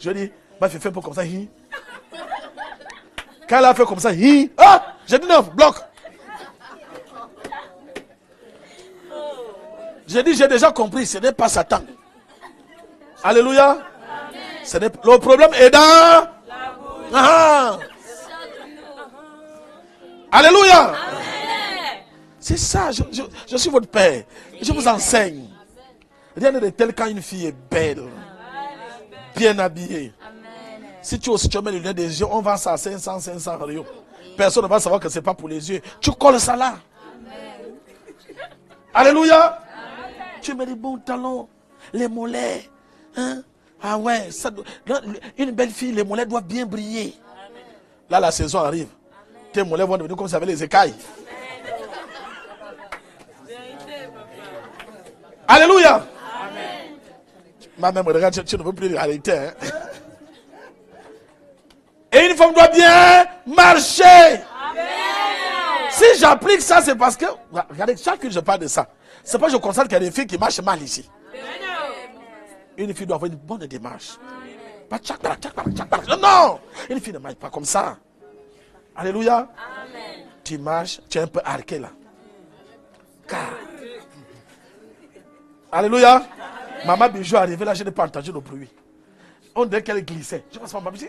A: Je lui dis, ma fille fait un peu comme ça. Quand elle a fait comme ça, ah, j'ai dit non, bloc. J'ai dit, j'ai déjà compris, ce n'est pas Satan. Alléluia. Le problème est dans la bouche. Ah. Alléluia. Amen. C'est ça, je suis votre père. Je vous enseigne. Rien de tel quand une fille est belle, bien habillée. Si tu aussi tu mets le lien des yeux, on vend ça à 500 euros. Personne ne va savoir que ce n'est pas pour les yeux. Tu colles ça là. Amen. Alléluia. Amen. Tu mets des bons talons, les mollets. Hein? Ah ouais, ça, une belle fille, les mollets doivent bien briller. Amen. Là, la saison arrive. Amen. Tes mollets vont devenir comme ça avec les écailles. Amen. Alléluia. Amen. Ma mère me regarde, tu ne veux plus de réalité. Hein? Et une femme doit bien marcher. Amen. Si j'applique ça, c'est parce que... Regardez, chaque jour je parle de ça. C'est pas que je constate qu'il y a des filles qui marchent mal ici. Amen. Une fille doit avoir une bonne démarche. Amen. Pas tchac, non. Une fille ne marche pas comme ça. Alléluia. Amen. Tu marches, tu es un peu arqué là. Car... Alléluia. Amen. Maman Bijou est arrivée là, je n'ai pas entendu le bruit. On dirait qu'elle glissait. Je pense à maman Bijou.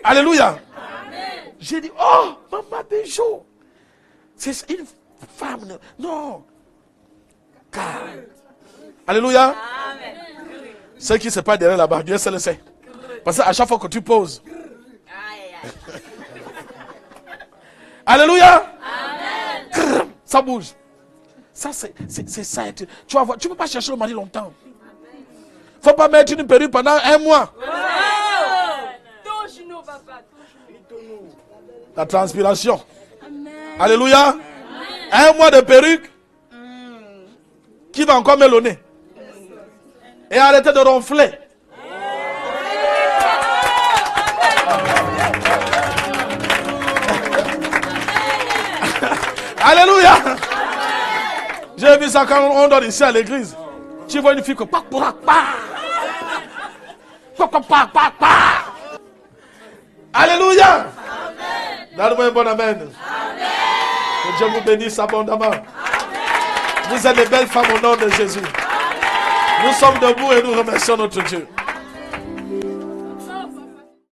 A: Alléluia. Amen. J'ai dit, oh, maman Bijou. C'est une femme. Non. Car. Alléluia. Amen. Ce qui se passe derrière là-bas, Dieu seul le sait. Parce qu'à chaque fois que tu poses. Alléluia. Amen. Ça bouge. Ça, c'est ça. Tu vas voir, tu ne peux pas chercher le mari longtemps. Il ne faut pas mettre une perruque pendant 1 mois. La transpiration. Amen. Alléluia. Amen. 1 mois de perruque. Qui va encore mélonner? Et arrêter de ronfler. Alléluia. J'ai vu ça quand on dort ici à l'église. Tu vois une fille que Alléluia. Donne-moi un bon amen. Que Dieu vous bénisse abondamment. Vous êtes des belles femmes au nom de Jésus. Nous sommes debout et nous remercions notre Dieu.